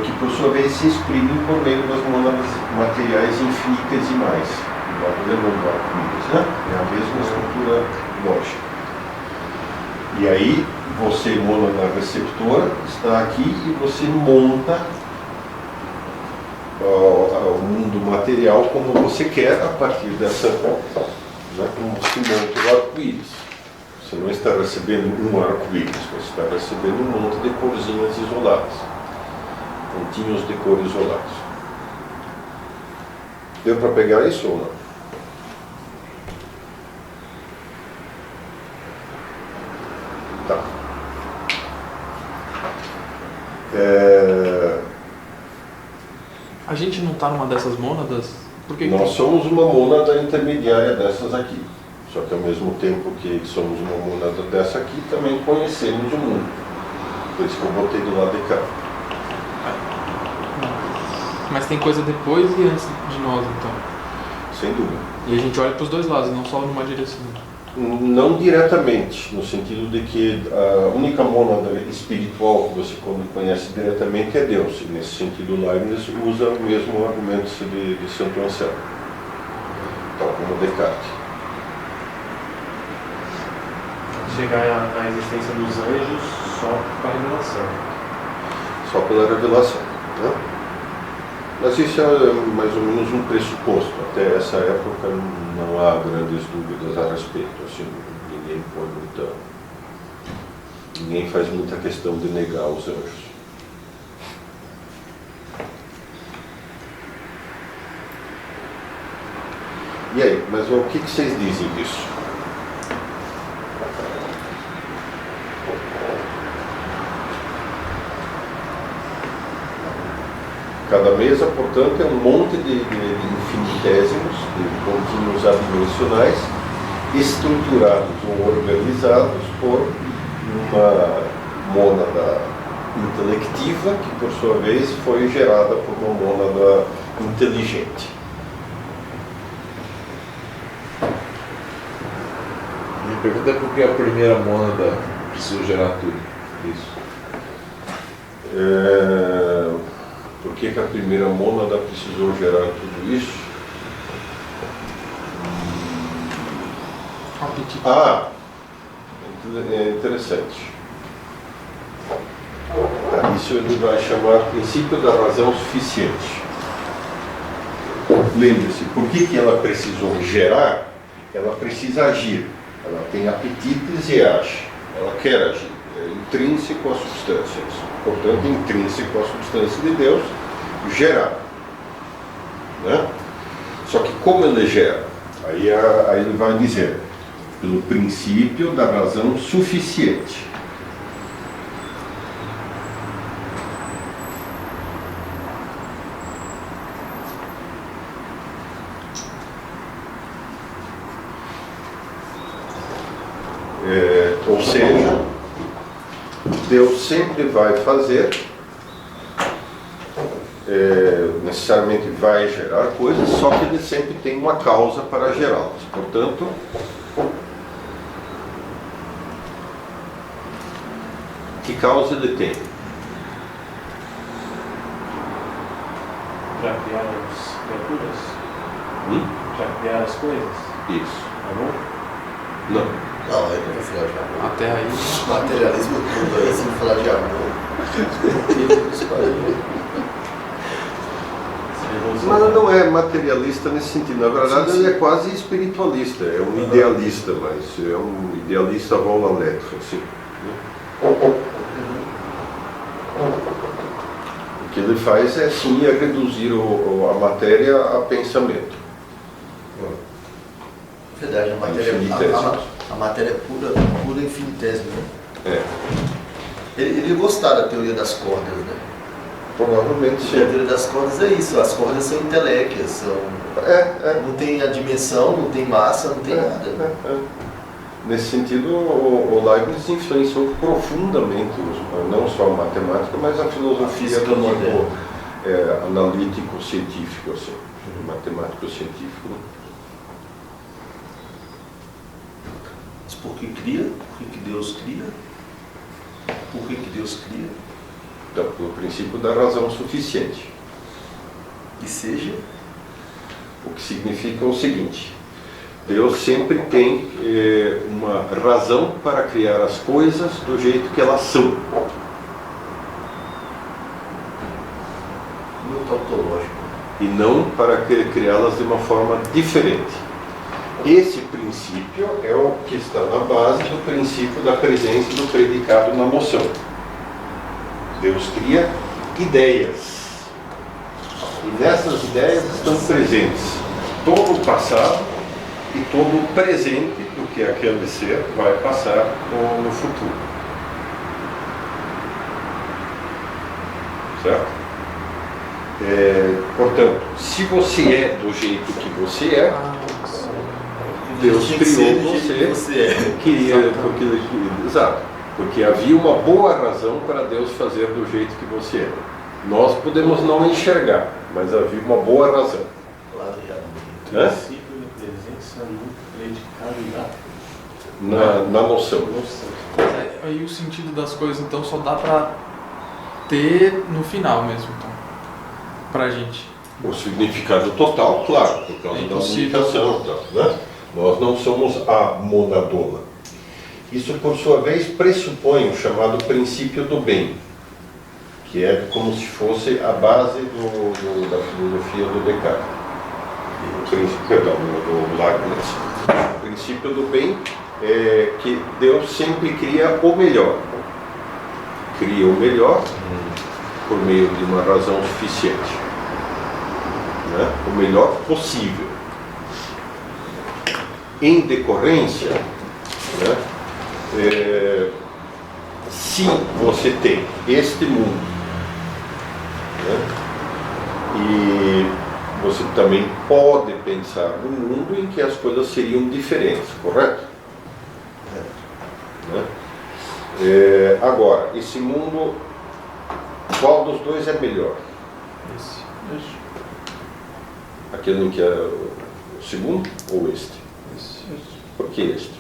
Que por sua vez se exprimem por meio das mônadas materiais infinitesimais, lembrando do arco-íris, né? É a mesma estrutura lógica. E aí, você, mônada receptora, está aqui e você monta o mundo material como você quer a partir dessa, né, como se monta o arco-íris. Você não está recebendo um arco-íris, você está recebendo um monte de corzinhas isoladas, pontinhos de cor isolados. Deu para pegar isso ou não? Tá. A gente não está numa dessas mônadas? Por que Nós somos uma mônada intermediária dessas aqui. Só que ao mesmo tempo que somos uma mônada dessa aqui, também conhecemos o mundo. Por isso que eu botei do lado de cá. Mas tem coisa depois e antes de nós, então. Sem dúvida. E a gente olha para os dois lados, não só numa direção. Não diretamente, no sentido de que a única mônada espiritual que você conhece diretamente é Deus. E nesse sentido, Leibniz usa o mesmo argumento de Santo Anselmo, tal como Descartes. Chegar à existência dos anjos só com a revelação. Só pela revelação, né? Mas isso é mais ou menos um pressuposto. Até essa época não há grandes dúvidas a respeito. Assim, ninguém faz muita questão de negar os anjos. E aí, mas o que vocês dizem disso? Cada mesa, portanto, é um monte de infinitésimos, de pontinhos adimensionais, estruturados ou organizados por uma mônada intelectiva, que por sua vez foi gerada por uma mônada inteligente. pergunta é por que a primeira mônada precisou gerar tudo isso. Por que a primeira mônada precisou gerar tudo isso? Apetite. É interessante. Isso ele vai chamar princípio da razão suficiente. Lembre-se, por que ela precisou gerar? Ela precisa agir. Ela tem apetites e age. Ela quer agir. É intrínseco à substância. Portanto, é intrínseco à substância de Deus gerar. Né? Só que como ele gera? Aí ele vai dizer, pelo princípio da razão suficiente. Ou seja, Deus sempre vai fazer, necessariamente vai gerar coisas, só que ele sempre tem uma causa para gerá-las. Portanto, que causa ele tem? Para criar as criaturas? Para criar as coisas? Isso. Amor? Não. Não, aí não vai falar de amor. Até aí. Materialismo tudo aí, sem falar de amor. Mas não é materialista nesse sentido. Na verdade, ele é quase espiritualista. É um idealista, mas é um idealista vola letra, assim. O que ele faz é sim reduzir a matéria a pensamento. Verdade, a matéria, a matéria é pura infinitésima. Né? Ele gostava da teoria das cordas, né? Provavelmente A sim. teoria das cordas é isso, as cordas são inteléquias, não tem a dimensão, não tem massa, não tem nada. Nesse sentido, o Leibniz influenciou profundamente, não só a matemática, mas a filosofia do tipo analítico-científico, assim, matemático-científico. Mas por que cria? Por que Deus cria? Por que Deus cria? Então, pelo princípio da razão suficiente. Que seja? O que significa o seguinte: Deus sempre tem uma razão para criar as coisas do jeito que elas são. Muito autológico. E não para criá-las de uma forma diferente. Esse princípio é o que está na base do princípio da presença do predicado na moção. Deus cria ideias. E nessas ideias estão presentes todo o passado e todo o presente do que aquele ser vai passar no futuro. Certo? Portanto, se você é do jeito que você é, Deus criou você, queria, exato, porque havia uma boa razão para Deus fazer do jeito que você é. Nós podemos não enxergar, mas havia uma boa razão. Princípio de presença no predicado na noção. Aí o sentido das coisas então só dá pra ter no final mesmo, então, pra gente. O significado total, claro, por causa da limitação, né? Nós não somos a monadona. Isso, por sua vez, pressupõe o chamado princípio do bem, que é como se fosse a base da filosofia do Descartes. Do Leibniz. O princípio do bem é que Deus sempre cria o melhor. Cria o melhor por meio de uma razão suficiente. Né? O melhor possível. Em decorrência, né? Se você tem este mundo, né? E você também pode pensar num mundo em que as coisas seriam diferentes, correto? Né? Agora, esse mundo, qual dos dois é melhor? Esse. Aquele em que é o segundo ou este? Esse. Por que este?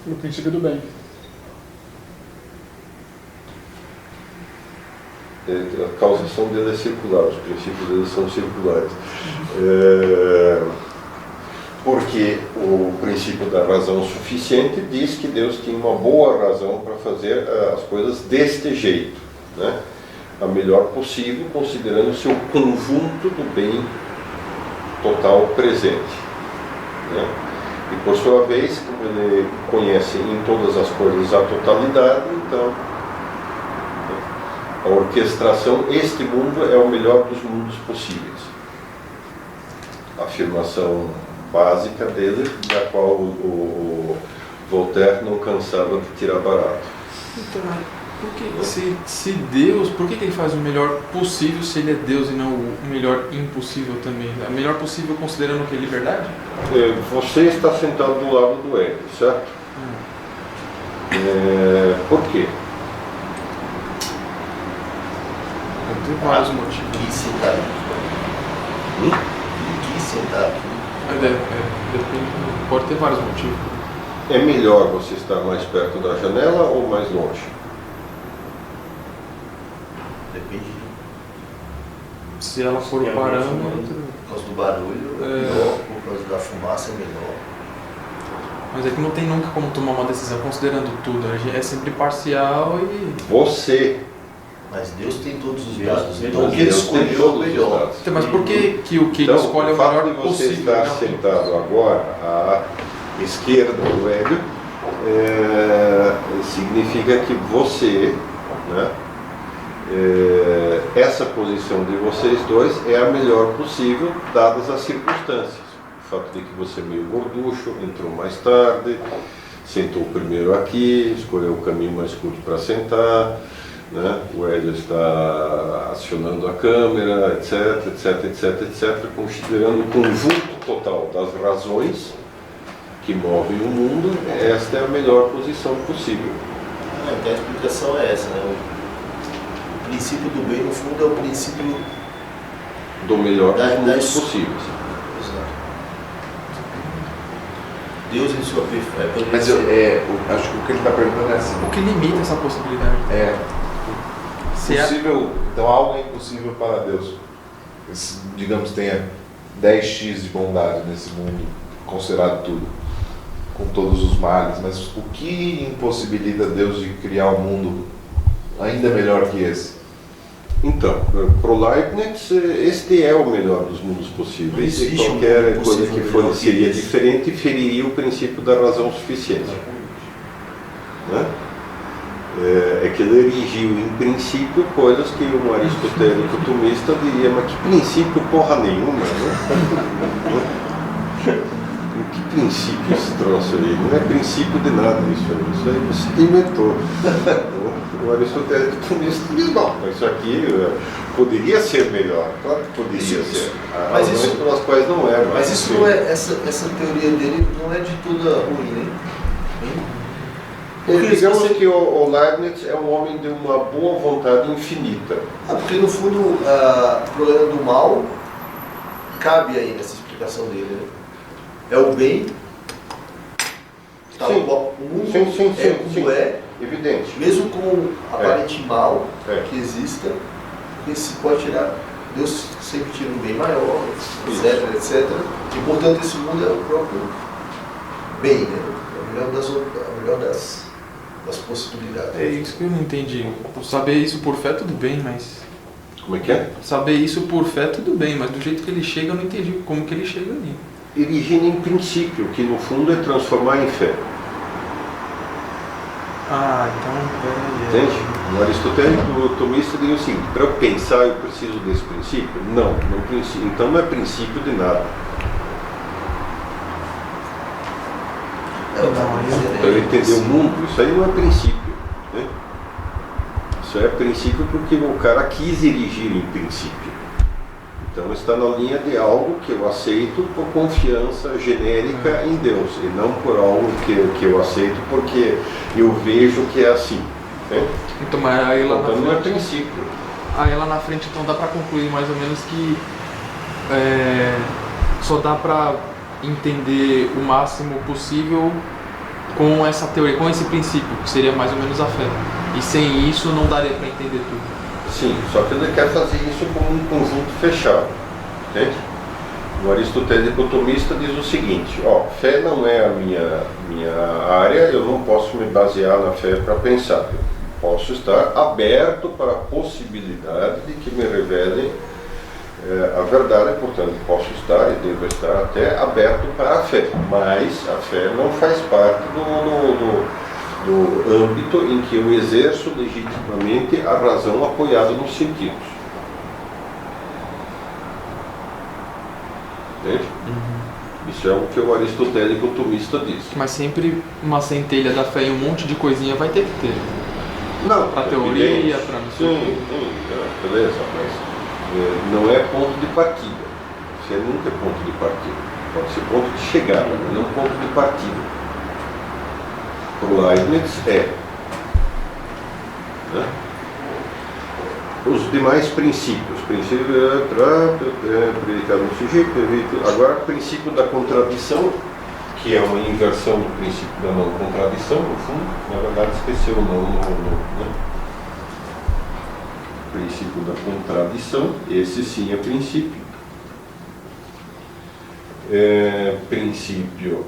O princípio do bem. A causação dele é circular, os princípios dele são circulares. Porque o princípio da razão suficiente diz que Deus tinha uma boa razão para fazer as coisas deste jeito, né? A melhor possível, considerando o seu conjunto do bem total presente, né? E por sua vez, como ele conhece em todas as coisas a totalidade, então a orquestração, este mundo é o melhor dos mundos possíveis. A afirmação básica dele, da qual o Voltaire não cansava de tirar barato. Então, por que, se Deus, por que ele faz o melhor possível se ele é Deus e não o melhor impossível também? O melhor possível considerando o que? Liberdade? Você está sentado do lado do Hélio, certo? Por quê? Tem vários motivos. Quis sentar aqui. Quis sentar aqui. Depende, pode ter vários motivos. É melhor você estar mais perto da janela ou mais longe? Depende. Se ela for o parâmetro. Por causa do barulho é melhor, por causa da fumaça é melhor. Mas é que não tem nunca como tomar uma decisão considerando tudo. É sempre parcial e. Você. Mas Deus tem todos os Deus dados. tem Então o todos que ele Deus tem escolheu é o todos os melhor. dados. Então, mas por que o que ele Então, escolhe é o fato melhor de você possível? estar Não. sentado agora à esquerda do Hélio significa que você, né, essa posição de vocês dois é a melhor possível dadas as circunstâncias. O fato de que você é meio gorducho, entrou mais tarde, sentou primeiro aqui, escolheu o caminho mais curto para sentar, né? O Hélio está acionando a câmera, etc, etc, etc, etc, considerando o conjunto total das razões que movem o mundo, esta é a melhor posição possível. Então a explicação é essa, né? O princípio do bem, no fundo, é o princípio Do melhor dos mundos das- possíveis. Exato. Deus em sua perfeição. Mas acho que o que ele está perguntando é assim. O que limita essa possibilidade? Se é- Possível, então algo é impossível para Deus. Digamos, tenha 10x de bondade nesse mundo, considerado tudo, com todos os males, mas o que impossibilita Deus de criar um mundo ainda melhor que esse? Então, para o Leibniz, este é o melhor dos mundos possíveis Não e existe um qualquer mundo coisa possível que for, melhor que seria esse. diferente feriria o princípio da razão suficiente. Né? É que ele erigiu em princípio coisas que um aristotélico tomista diria, mas que princípio porra nenhuma, né? Que princípio esse troço aí? Não é princípio de nada isso aí você inventou. O aristotélico tomista diz, não, mas isso aqui poderia ser melhor, claro que poderia ser. Mas Mas isso- pelas quais não é. Mas isso não é, essa teoria dele não é de toda ruim, né? Porque Digamos você- que o Leibniz é um homem de uma boa vontade infinita. Porque no fundo o problema do mal cabe aí nessa explicação dele, né? É o bem, tá, Sim. o mundo Sim, é como sim. é, Evidente. mesmo com o aparente mal É. que exista, porque se pode tirar, Deus sempre tira um bem maior, etc, etc. E portanto esse mundo é o próprio bem, né? É o melhor das possibilidades. É isso que eu não entendi. Saber isso por fé, tudo bem, mas. Como é que é? Saber isso por fé, tudo bem, mas do jeito que ele chega, eu não entendi como que ele chega ali. Erigir em princípio, que no fundo é transformar em fé. Ah, então. Entende? O aristotélico tomista diz o seguinte: para eu pensar eu preciso desse princípio? Não, então não é princípio de nada. Para eu entender o mundo, isso aí não é princípio. Né? Isso é princípio porque o cara quis erigir em princípio. Então está na linha de algo que eu aceito por confiança genérica em Deus e não por algo que eu aceito porque eu vejo que é assim. Né? Então, mas aí lá Então na não é frente. princípio. Aí lá na frente, então dá pra concluir mais ou menos que só dá pra entender o máximo possível com essa teoria, com esse princípio, que seria mais ou menos a fé. E sem isso não daria para entender tudo. Sim, só que ele quer fazer isso como um conjunto fechado, entende? O aristotélico tomista diz o seguinte: ó, fé não é a minha área, eu não posso me basear na fé para pensar. Eu posso estar aberto para a possibilidade de que me revelem a verdade, portanto posso estar e devo estar até aberto para a fé, mas a fé não faz parte do âmbito em que eu exerço legitimamente a razão apoiada nos sentidos. Entende? Isso é o que o aristotélico tomista diz. Mas sempre uma centelha da fé e um monte de coisinha vai ter que ter. Não, Pra teoria, pra não sei o quê. Sim, beleza, mas não é ponto de partida. Fé nunca é ponto de partida. Pode ser ponto de chegada, mas não ponto de partida. Para o Leibniz né? Os demais princípios predicado no sujeito, agora princípio da contradição, que é uma inversão do princípio da não contradição, no fundo, na verdade esqueceu o não, né? Princípio da contradição, esse sim é princípio. Princípio,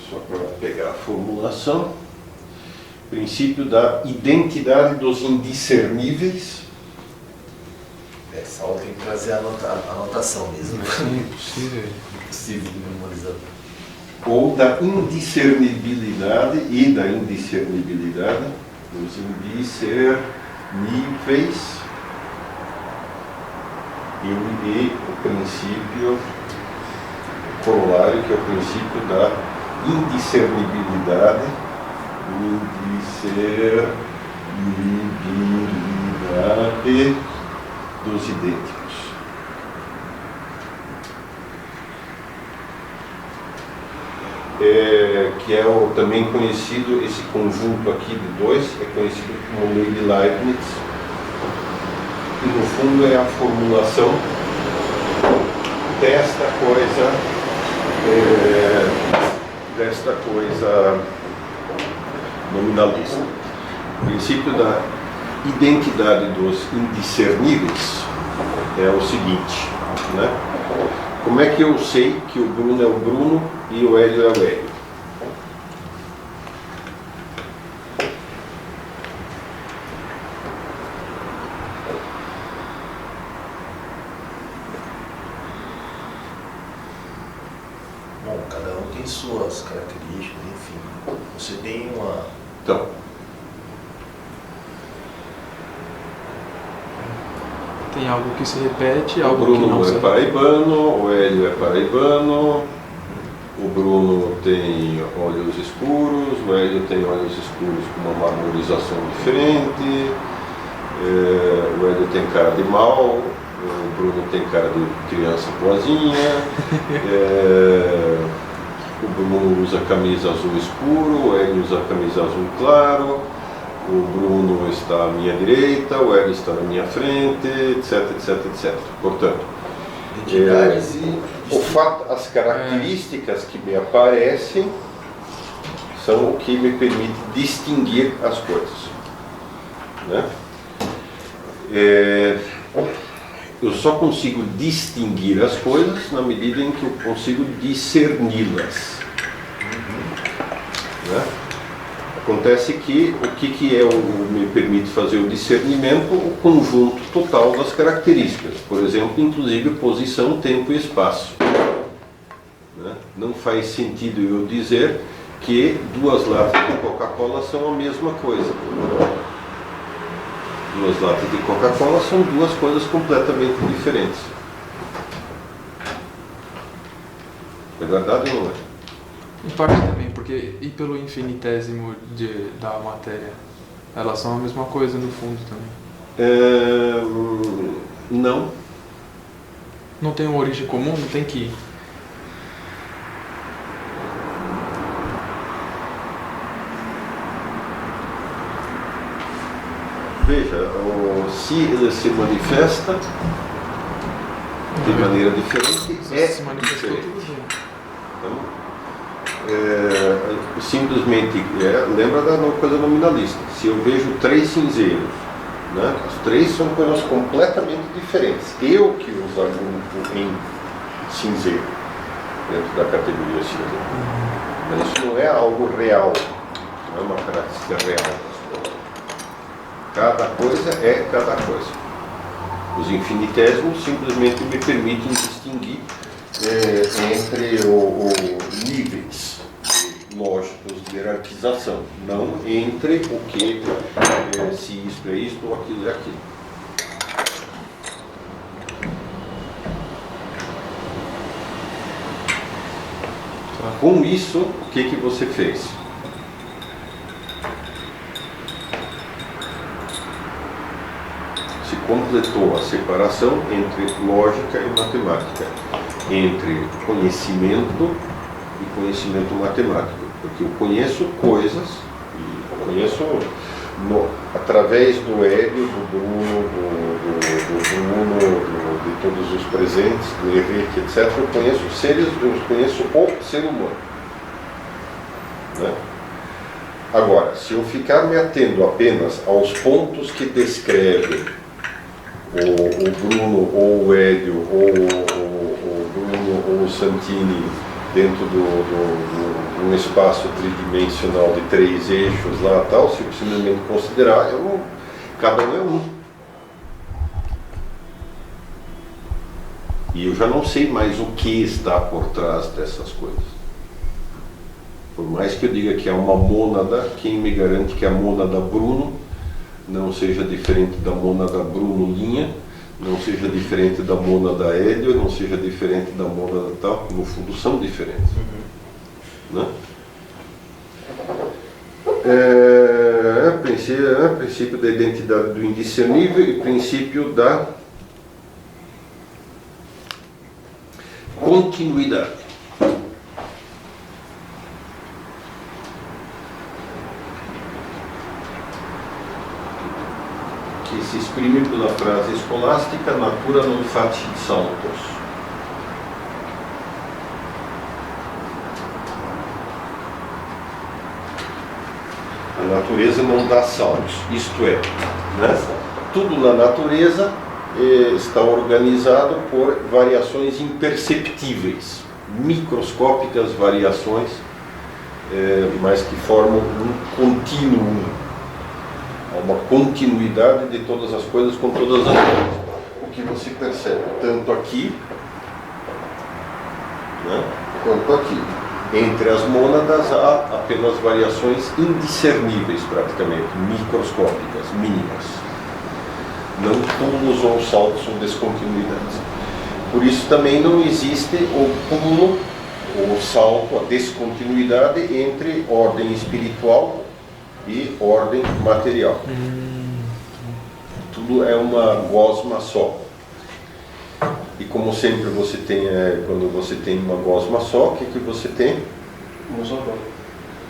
só para pegar a formulação, princípio da identidade dos indiscerníveis. Essa aula tem que trazer a anotação mesmo. Mas é impossível. Impossível de memorizar. Ou da indiscernibilidade e da indiscernibilidade dos indiscerníveis e o princípio corolário, que é o princípio da indiscernibilidade dos idênticos. Que é também conhecido, esse conjunto aqui de dois, é conhecido como lei de Leibniz, que no fundo é a formulação desta coisa nominalista. O princípio da identidade dos indiscerníveis é o seguinte, né? Como é que eu sei que o Bruno é o Bruno e o Hélio é o Hélio? Bom, cada um tem suas características, enfim. Você tem uma... Então, Tem algo que se repete, o algo que não Bruno se é paraibano, o Hélio é paraibano, o Bruno tem olhos escuros, o Hélio tem olhos escuros com uma marmorização diferente, o Hélio tem cara de mal, o Bruno tem cara de criança boazinha, o Bruno usa camisa azul escuro, o Hélio usa camisa azul claro, o Bruno está à minha direita, o Hélio está na minha frente, etc, etc, etc. Portanto, Identidades as características que me aparecem são o que me permite distinguir as coisas, né? Eu só consigo distinguir as coisas na medida em que eu consigo discerni-las, né? Acontece que o que me permite fazer o discernimento? O conjunto total das características, por exemplo, inclusive posição, tempo e espaço, né? Não faz sentido eu dizer que 2 latas de Coca-Cola são a mesma coisa. 2 latas de Coca-Cola são 2 coisas completamente diferentes. É verdade ou não é? Em parte também, porque e pelo infinitésimo da matéria, elas são a mesma coisa no fundo também. Não. Não tem uma origem comum, não tem que... Veja, se ele se manifesta de maneira diferente, Se é manifestou diferente. tudo bem. Então, simplesmente lembra da coisa nominalista. Se eu vejo 3 cinzeiros, né, os 3 são coisas completamente diferentes. Eu que os agrupo em cinzeiro, dentro da categoria cinzeiro. Mas isso não é algo real, não é uma característica real. Cada coisa é cada coisa. Os infinitésimos simplesmente me permitem distinguir entre níveis lógicos de hierarquização, não entre o que se isto é isto ou aquilo é aquilo. Com isso, o que você fez? Se completou a separação entre lógica e matemática, entre conhecimento e conhecimento matemático, porque eu conheço coisas, eu conheço através do Hélio, do Bruno, de todos os presentes, do Henrique, etc. Eu conheço o ser humano, né? Agora, se eu ficar me atendo apenas aos pontos que descrevem o Bruno ou o Hélio ou o Bruno ou o Santini dentro de um espaço tridimensional de 3 eixos lá tal, se eu simplesmente considerar, cada um é um. E eu já não sei mais o que está por trás dessas coisas. Por mais que eu diga que é uma mônada, quem me garante que a mônada Bruno não seja diferente da mônada Bruno Linha, não seja diferente da mônada Hélio, não seja diferente da mônada tal, no fundo são diferentes. Né? Princípio da identidade do indiscernível e princípio da continuidade. Que se exprime pela frase escolástica natura non facit saltos. A natureza não dá saltos, isto é, né? Tudo na natureza está organizado por variações imperceptíveis, microscópicas variações, mas que formam um contínuo. Há uma continuidade de todas as coisas com todas as coisas. O que você percebe tanto aqui, né, quanto aqui. Entre as mônadas há apenas variações indiscerníveis, praticamente, microscópicas, mínimas. Não pulos ou saltos ou descontinuidades. Por isso também não existe o pulo, o salto, a descontinuidade entre ordem espiritual e ordem material. Tudo é uma gosma só. E como sempre você tem, quando você tem uma gosma só, o que você tem?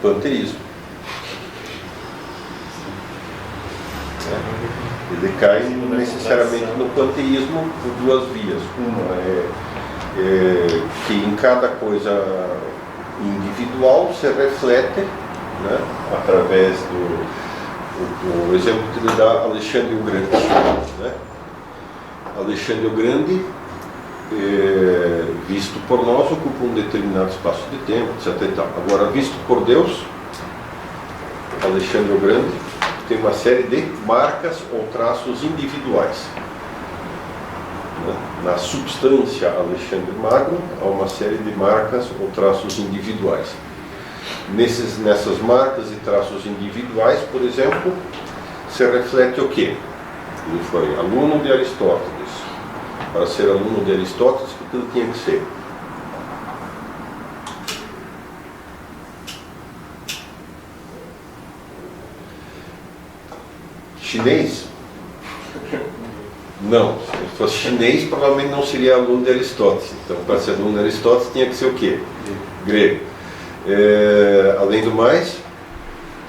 Panteísmo. Ele cai necessariamente no panteísmo por 2 vias. Uma é que em cada coisa individual se reflete, né, através do exemplo que ele dá Alexandre o Grande, né? Alexandre o Grande, visto por nós, ocupa um determinado espaço de tempo, etc. E tal. Agora, visto por Deus, Alexandre o Grande tem uma série de marcas ou traços individuais. Né? Na substância Alexandre Magno, há uma série de marcas ou traços individuais. Nessas marcas e traços individuais, por exemplo, se reflete o quê? Ele foi aluno de Aristóteles. Para ser aluno de Aristóteles, o que ele tinha que ser? Chinês? Não. Se ele fosse chinês, provavelmente não seria aluno de Aristóteles. Então, para ser aluno de Aristóteles, tinha que ser o quê? Grego. Além do mais,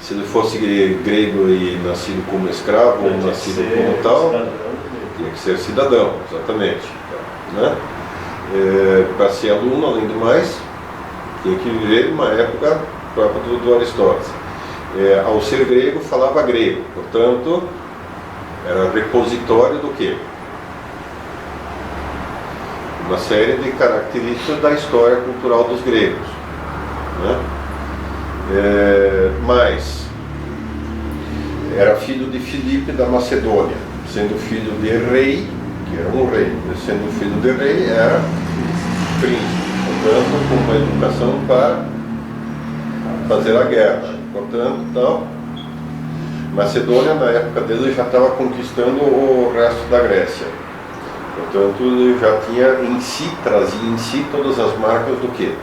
se ele fosse grego e nascido como escravo ou nascido como tal, tinha que ser cidadão, exatamente. Né? Para ser aluno, além do mais, Tinha que viver numa época própria do Aristóteles. Ao ser grego, falava grego, portanto, era repositório do quê? Uma série de características da história cultural dos gregos, né? Mas era filho de Filipe da Macedônia, sendo filho de rei, que era um rei, sendo filho de rei era príncipe, portanto, com uma educação para fazer a guerra. Portanto, então, Macedônia, na época dele, já estava conquistando o resto da Grécia. Portanto, ele já tinha em si, trazia em si todas as marcas do quê?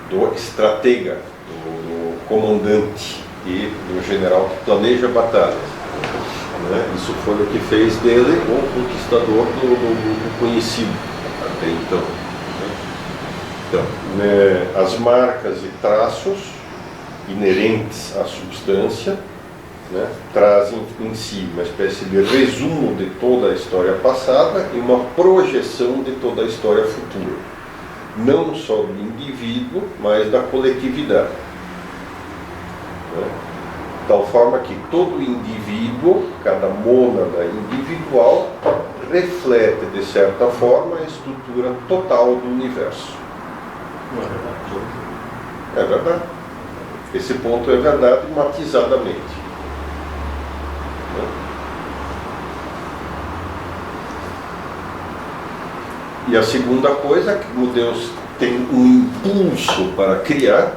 Do estratega, do comandante e do general que planeja batalhas. Né? Isso foi o que fez dele o conquistador do mundo conhecido até então. Então, as marcas e traços inerentes à substância, né, trazem em si uma espécie de resumo de toda a história passada e uma projeção de toda a história futura, não só do indivíduo, mas da coletividade, né? De tal forma que todo indivíduo, cada mônada individual, reflete de certa forma a estrutura total do universo. Não é verdade? É verdade. Esse ponto é verdade matizadamente. E a segunda coisa é que, como Deus tem um impulso para criar,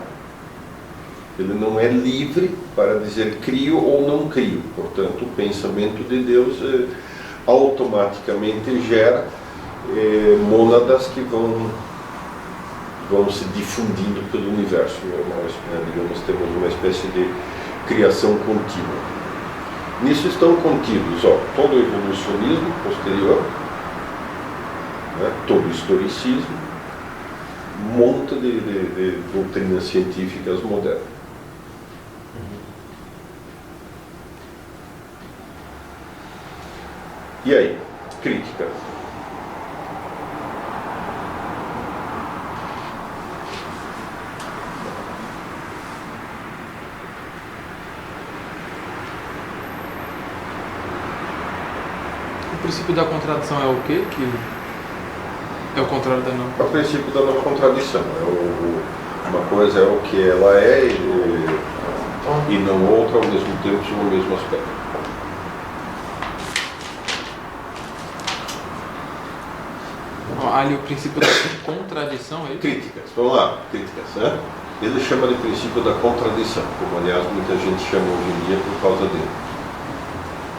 ele não é livre para dizer crio ou não crio. Portanto, o pensamento de Deus automaticamente gera mônadas que vão se difundindo pelo universo. Nós, digamos, temos uma espécie de criação contínua. Nisso estão contidos todo o evolucionismo posterior, né, todo o historicismo, um monte de doutrinas científicas modernas. E aí? Crítica. O princípio da contradição é o quê? Que é o contrário da não. É o princípio da não contradição. Uma coisa é o que ela é e não outra ao mesmo tempo sob o mesmo aspecto. Ali o princípio da contradição é isso? Críticas, vamos lá, críticas, né? Ele chama de princípio da contradição, como aliás muita gente chama hoje em dia por causa dele.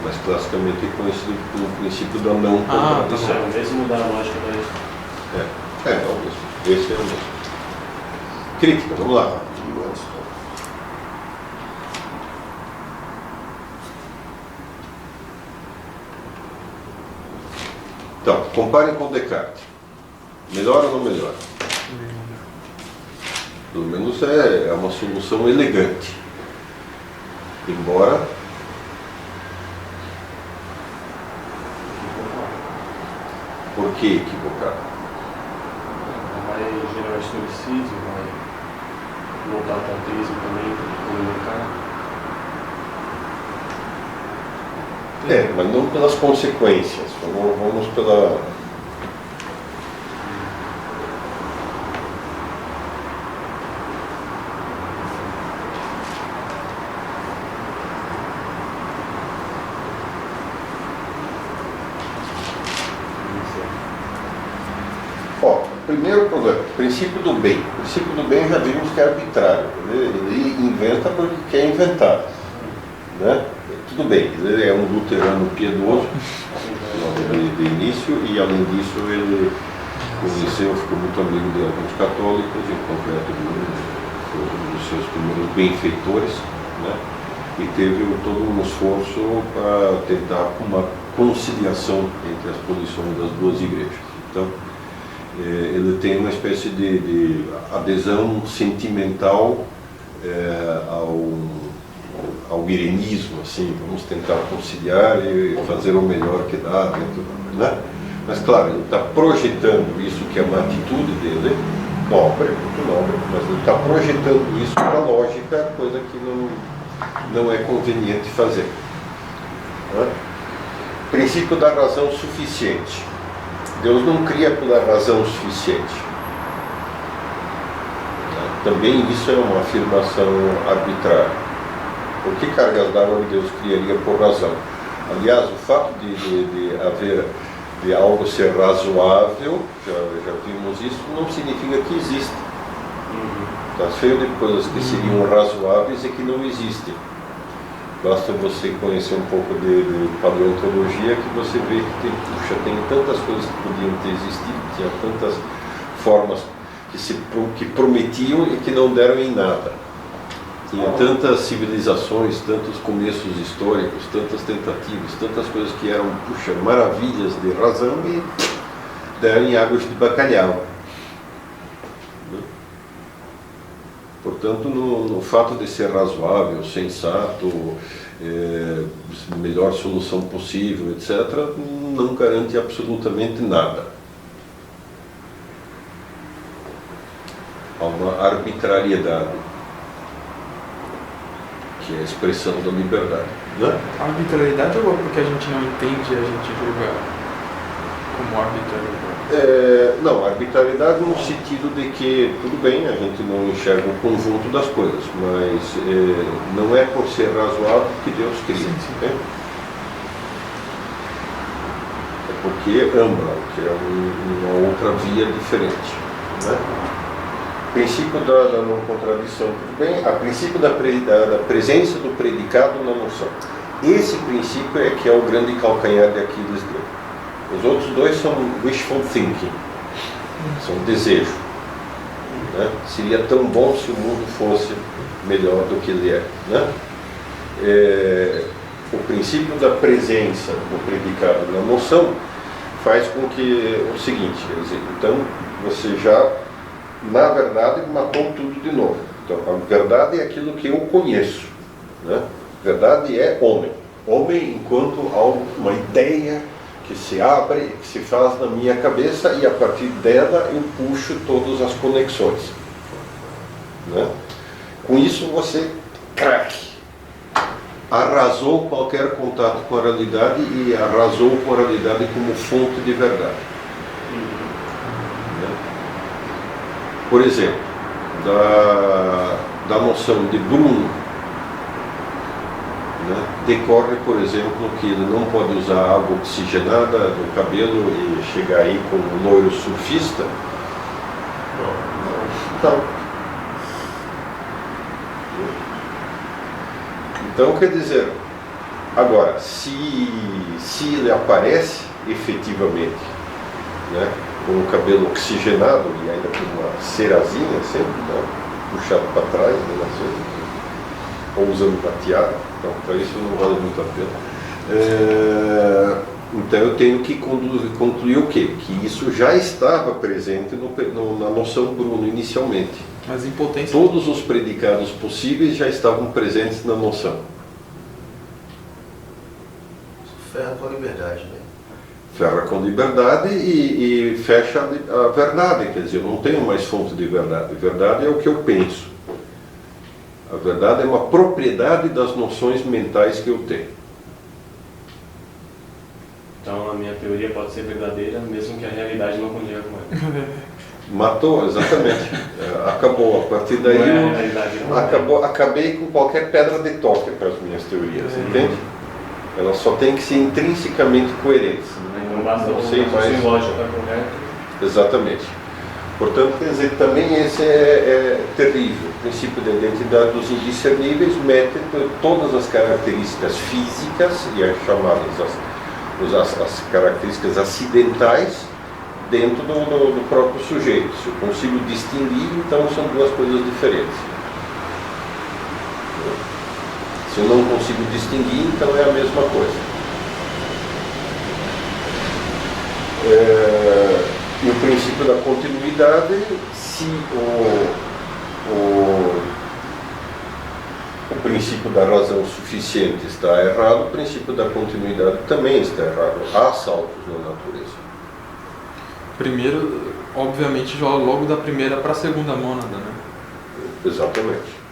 Mas classicamente é conhecido pelo princípio da não contradição. É o mesmo da lógica da história. É o mesmo. Esse é o mesmo. Crítica, vamos lá. Então, comparem com Descartes. Melhora ou não melhora? Pelo menos é uma solução elegante. Embora por que equivocar? Vai gerar historicismo, vai voltar ao panteísmo também, comunicar. Mas não pelas consequências. Vamos pela... Primeiro problema, princípio do bem. O princípio do bem já vimos que é arbitrário. Ele inventa porque quer inventar, né? Tudo bem, ele é um luterano piedoso de início e além disso ele conheceu, ficou muito amigo de alguns católicos, em concreto foi um dos seus primeiros benfeitores, né? E teve todo um esforço para tentar uma conciliação entre as posições das duas igrejas. Então, ele tem uma espécie de adesão sentimental ao irenismo, assim, vamos tentar conciliar e fazer o melhor que dá dentro, né? Mas claro, ele está projetando isso que é uma atitude dele nobre, muito nobre, mas ele está projetando isso para a lógica, coisa que não é conveniente fazer. Né? Princípio da razão suficiente. Deus não cria pela razão suficiente. Também isso é uma afirmação arbitrária. Por que cargas d'água Deus criaria por razão? Aliás, o fato de haver de algo ser razoável, já vimos isso, não significa que existe. Está cheio de coisas que seriam razoáveis e que não existem. Basta você conhecer um pouco de paleontologia que você vê que tem tantas coisas que podiam ter existido, tinha tantas formas que prometiam e que não deram em nada. Tinha tantas civilizações, tantos começos históricos, tantas tentativas, tantas coisas que eram, maravilhas de razão e deram em águas de bacalhau. Portanto, no fato de ser razoável, sensato, melhor solução possível, etc., não garante absolutamente nada. Há uma arbitrariedade, que é a expressão da liberdade. Né? A arbitrariedade ou porque a gente não entende e a gente julga como arbitrariedade? Não, arbitrariedade no sentido de que, tudo bem, a gente não enxerga o conjunto das coisas, mas não é por ser razoável que Deus cria. Sim, sim. Né? É porque ama, que é uma outra via diferente. Né? Princípio da não contradição, tudo bem? A princípio da presença do predicado na noção. Esse princípio é que é o grande calcanhar de Aquiles dele. Os outros dois são wishful thinking, são desejo. Né? Seria tão bom se o mundo fosse melhor do que ele é. Né? O princípio da presença do predicado na noção faz com que o seguinte, quer dizer, então você já, na verdade, matou tudo de novo. Então, a verdade é aquilo que eu conheço. Né? Verdade é homem. Homem enquanto algo, uma ideia que se abre, que se faz na minha cabeça e a partir dela eu puxo todas as conexões. Né? Com isso você, crack, arrasou qualquer contato com a realidade e arrasou com a realidade como fonte de verdade. Né? Por exemplo, da noção de Bruno, né, decorre, por exemplo, que ele não pode usar água oxigenada no cabelo e chegar aí como um loiro surfista. Não. Então, quer dizer, agora, se ele aparece efetivamente, né, com o cabelo oxigenado e ainda com uma cerazinha sempre, né, puxado para trás, né, ou usando uma tiara, então para isso não vale muito a pena. Então eu tenho que concluir o quê? Que isso já estava presente na noção Bruno inicialmente. Mas impotência. Todos os predicados possíveis já estavam presentes na noção. Ferra com a liberdade, né? Ferra com liberdade e fecha a verdade, quer dizer, eu não tenho mais fonte de verdade. Verdade é o que eu penso. A verdade é uma propriedade das noções mentais que eu tenho. Então a minha teoria pode ser verdadeira, mesmo que a realidade não condiga com ela. Matou, exatamente. Acabou. A partir daí Não é a realidade, não. acabei com qualquer pedra de toque para as minhas teorias, entende? Elas só têm que ser intrinsecamente coerentes. Não basta o lógico estar correto. Exatamente. Portanto, quer dizer, também esse é terrível. O princípio da identidade dos indiscerníveis mete todas as características físicas, e as chamadas as características acidentais, dentro do próprio sujeito. Se eu consigo distinguir, então são duas coisas diferentes. Se eu não consigo distinguir, então é a mesma coisa. E o princípio da continuidade, se o princípio da razão suficiente está errado, o princípio da continuidade também está errado. Há saltos na natureza. Primeiro, obviamente, logo da primeira para a segunda mônada, né? Exatamente.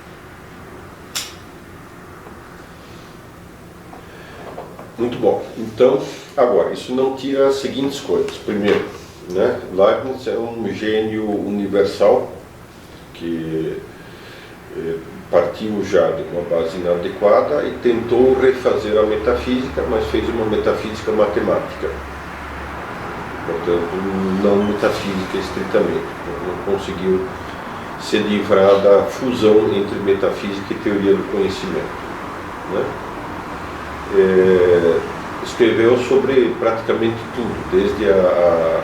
Muito bom. Então, agora, isso não tira as seguintes coisas. Primeiro, né, Leibniz é um gênio universal que partiu já de uma base inadequada e tentou refazer a metafísica, mas fez uma metafísica matemática. Portanto, não metafísica estritamente. Não conseguiu se livrar da fusão entre metafísica e teoria do conhecimento, né? Escreveu sobre praticamente tudo, desde a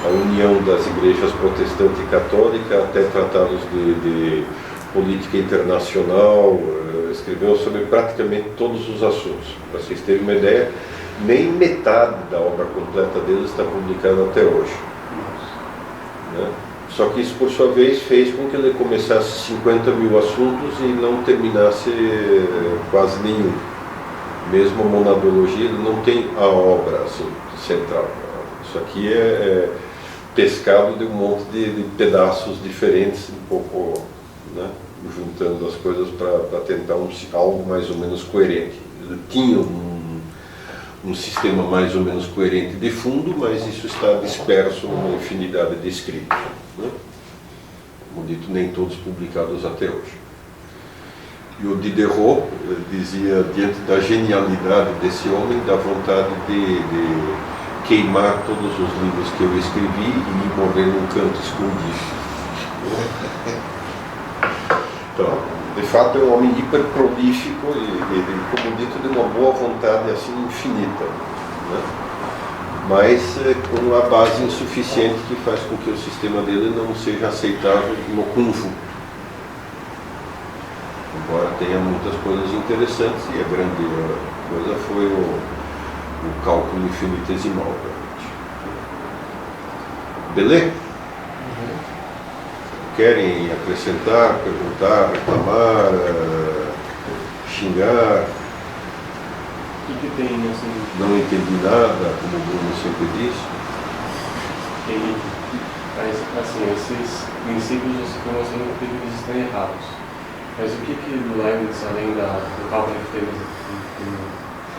união das igrejas protestante e católica até tratados de política internacional. Escreveu sobre praticamente todos os assuntos. Para vocês terem uma ideia, nem metade da obra completa dele está publicada até hoje, né? Só que isso, por sua vez, fez com que ele começasse 50 mil assuntos e não terminasse quase nenhum. Mesmo a monadologia, ele não tem a obra assim, central. Isso aqui é pescado de um monte de pedaços diferentes, um pouco, né, juntando as coisas para tentar algo mais ou menos coerente. Ele tinha um sistema mais ou menos coerente de fundo, mas isso está disperso numa infinidade de escritos, né? Como dito, nem todos publicados até hoje. E o Diderot dizia, diante da genialidade desse homem, da vontade de queimar todos os livros que eu escrevi e morrer num canto escondido. Então, de fato, é um homem hiper prolífico e, como dito, de uma boa vontade assim infinita, né? Mas com uma base insuficiente que faz com que o sistema dele não seja aceitável no conjunto. Embora tenha muitas coisas interessantes, e a grande coisa foi o cálculo infinitesimal. Beleza? Querem acrescentar, perguntar, reclamar, xingar? O que tem, assim? Não entendi nada, como o Bruno sempre diz. Mas, assim, esses princípios você está mostrando que eles estão errados. Mas o que Leibniz, além do cálculo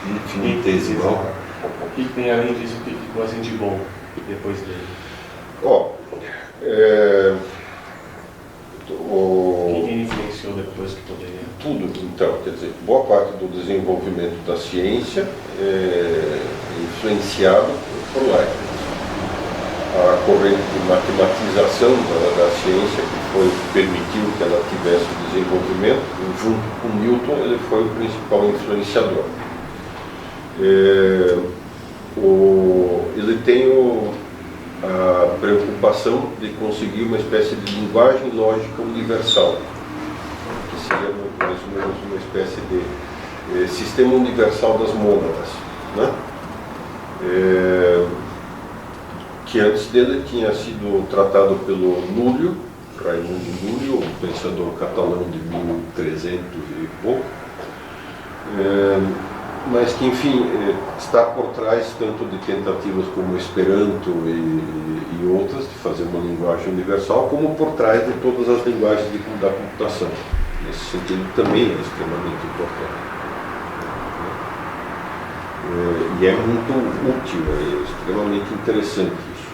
Infinitesimal? O que tem além disso que ficou assim de bom depois dele? Quem influenciou depois que poderia? Tudo, então, quer dizer, boa parte do desenvolvimento da ciência é influenciado por Leibniz. A corrente de matematização da ciência que permitiu que ela tivesse o desenvolvimento, junto com Newton, ele foi o principal influenciador. Ele tem a preocupação de conseguir uma espécie de linguagem lógica universal, que seria mais ou menos uma espécie de sistema universal das mônadas, né? Que antes dele tinha sido tratado pelo Lúlio, Raimundo Lúlio, um pensador catalão de 1300 e pouco, mas que, enfim, está por trás tanto de tentativas como Esperanto e outras de fazer uma linguagem universal, como por trás de todas as linguagens da computação. Nesse sentido também é extremamente importante. E é muito útil, é extremamente interessante isso.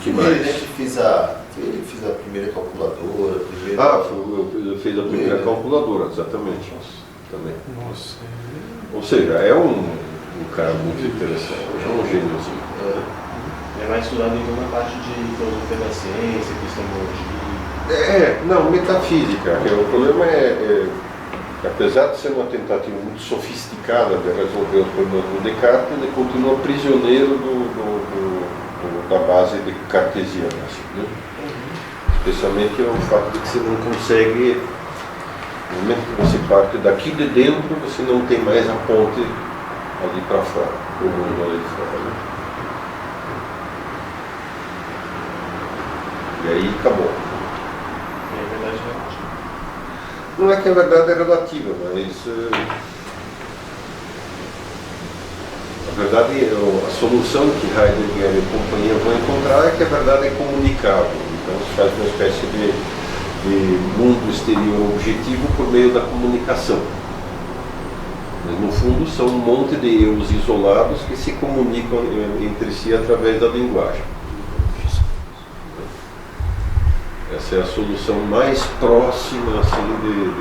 Que mais? Ele fez a primeira calculadora. Ele fez a primeira calculadora, exatamente. Também. Nossa. Ou seja, é um cara muito interessante, é um gêniozinho. É mais estudado então na parte de filosofia da ciência, epistemologia. Não, metafísica. O problema apesar de ser uma tentativa muito sofisticada de resolver os problemas do Descartes, ele continua prisioneiro da base de cartesiana, assim, né? Especialmente o fato de que você não consegue, no momento que você parte daqui de dentro, você não tem mais a ponte ali para fora, o mundo ali fora, né? E aí acabou. É verdade relativa. Não é que a verdade é relativa, mas a Na verdade, a solução que Heidegger e companhia vão encontrar é que a verdade é comunicável. Então se faz uma espécie de mundo exterior objetivo por meio da comunicação. Mas no fundo são um monte de eus isolados que se comunicam entre si através da linguagem. Essa é a solução mais próxima assim,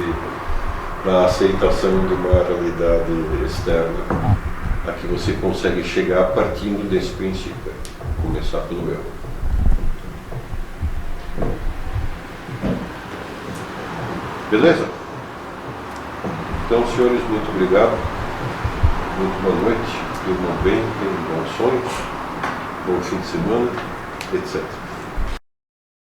da aceitação de uma realidade externa a que você consegue chegar partindo desse princípio. Começar pelo eu. Beleza? Então, senhores, muito obrigado. Muito boa noite. Durmam bem, tenham um bom sonho, bom fim de semana, etc.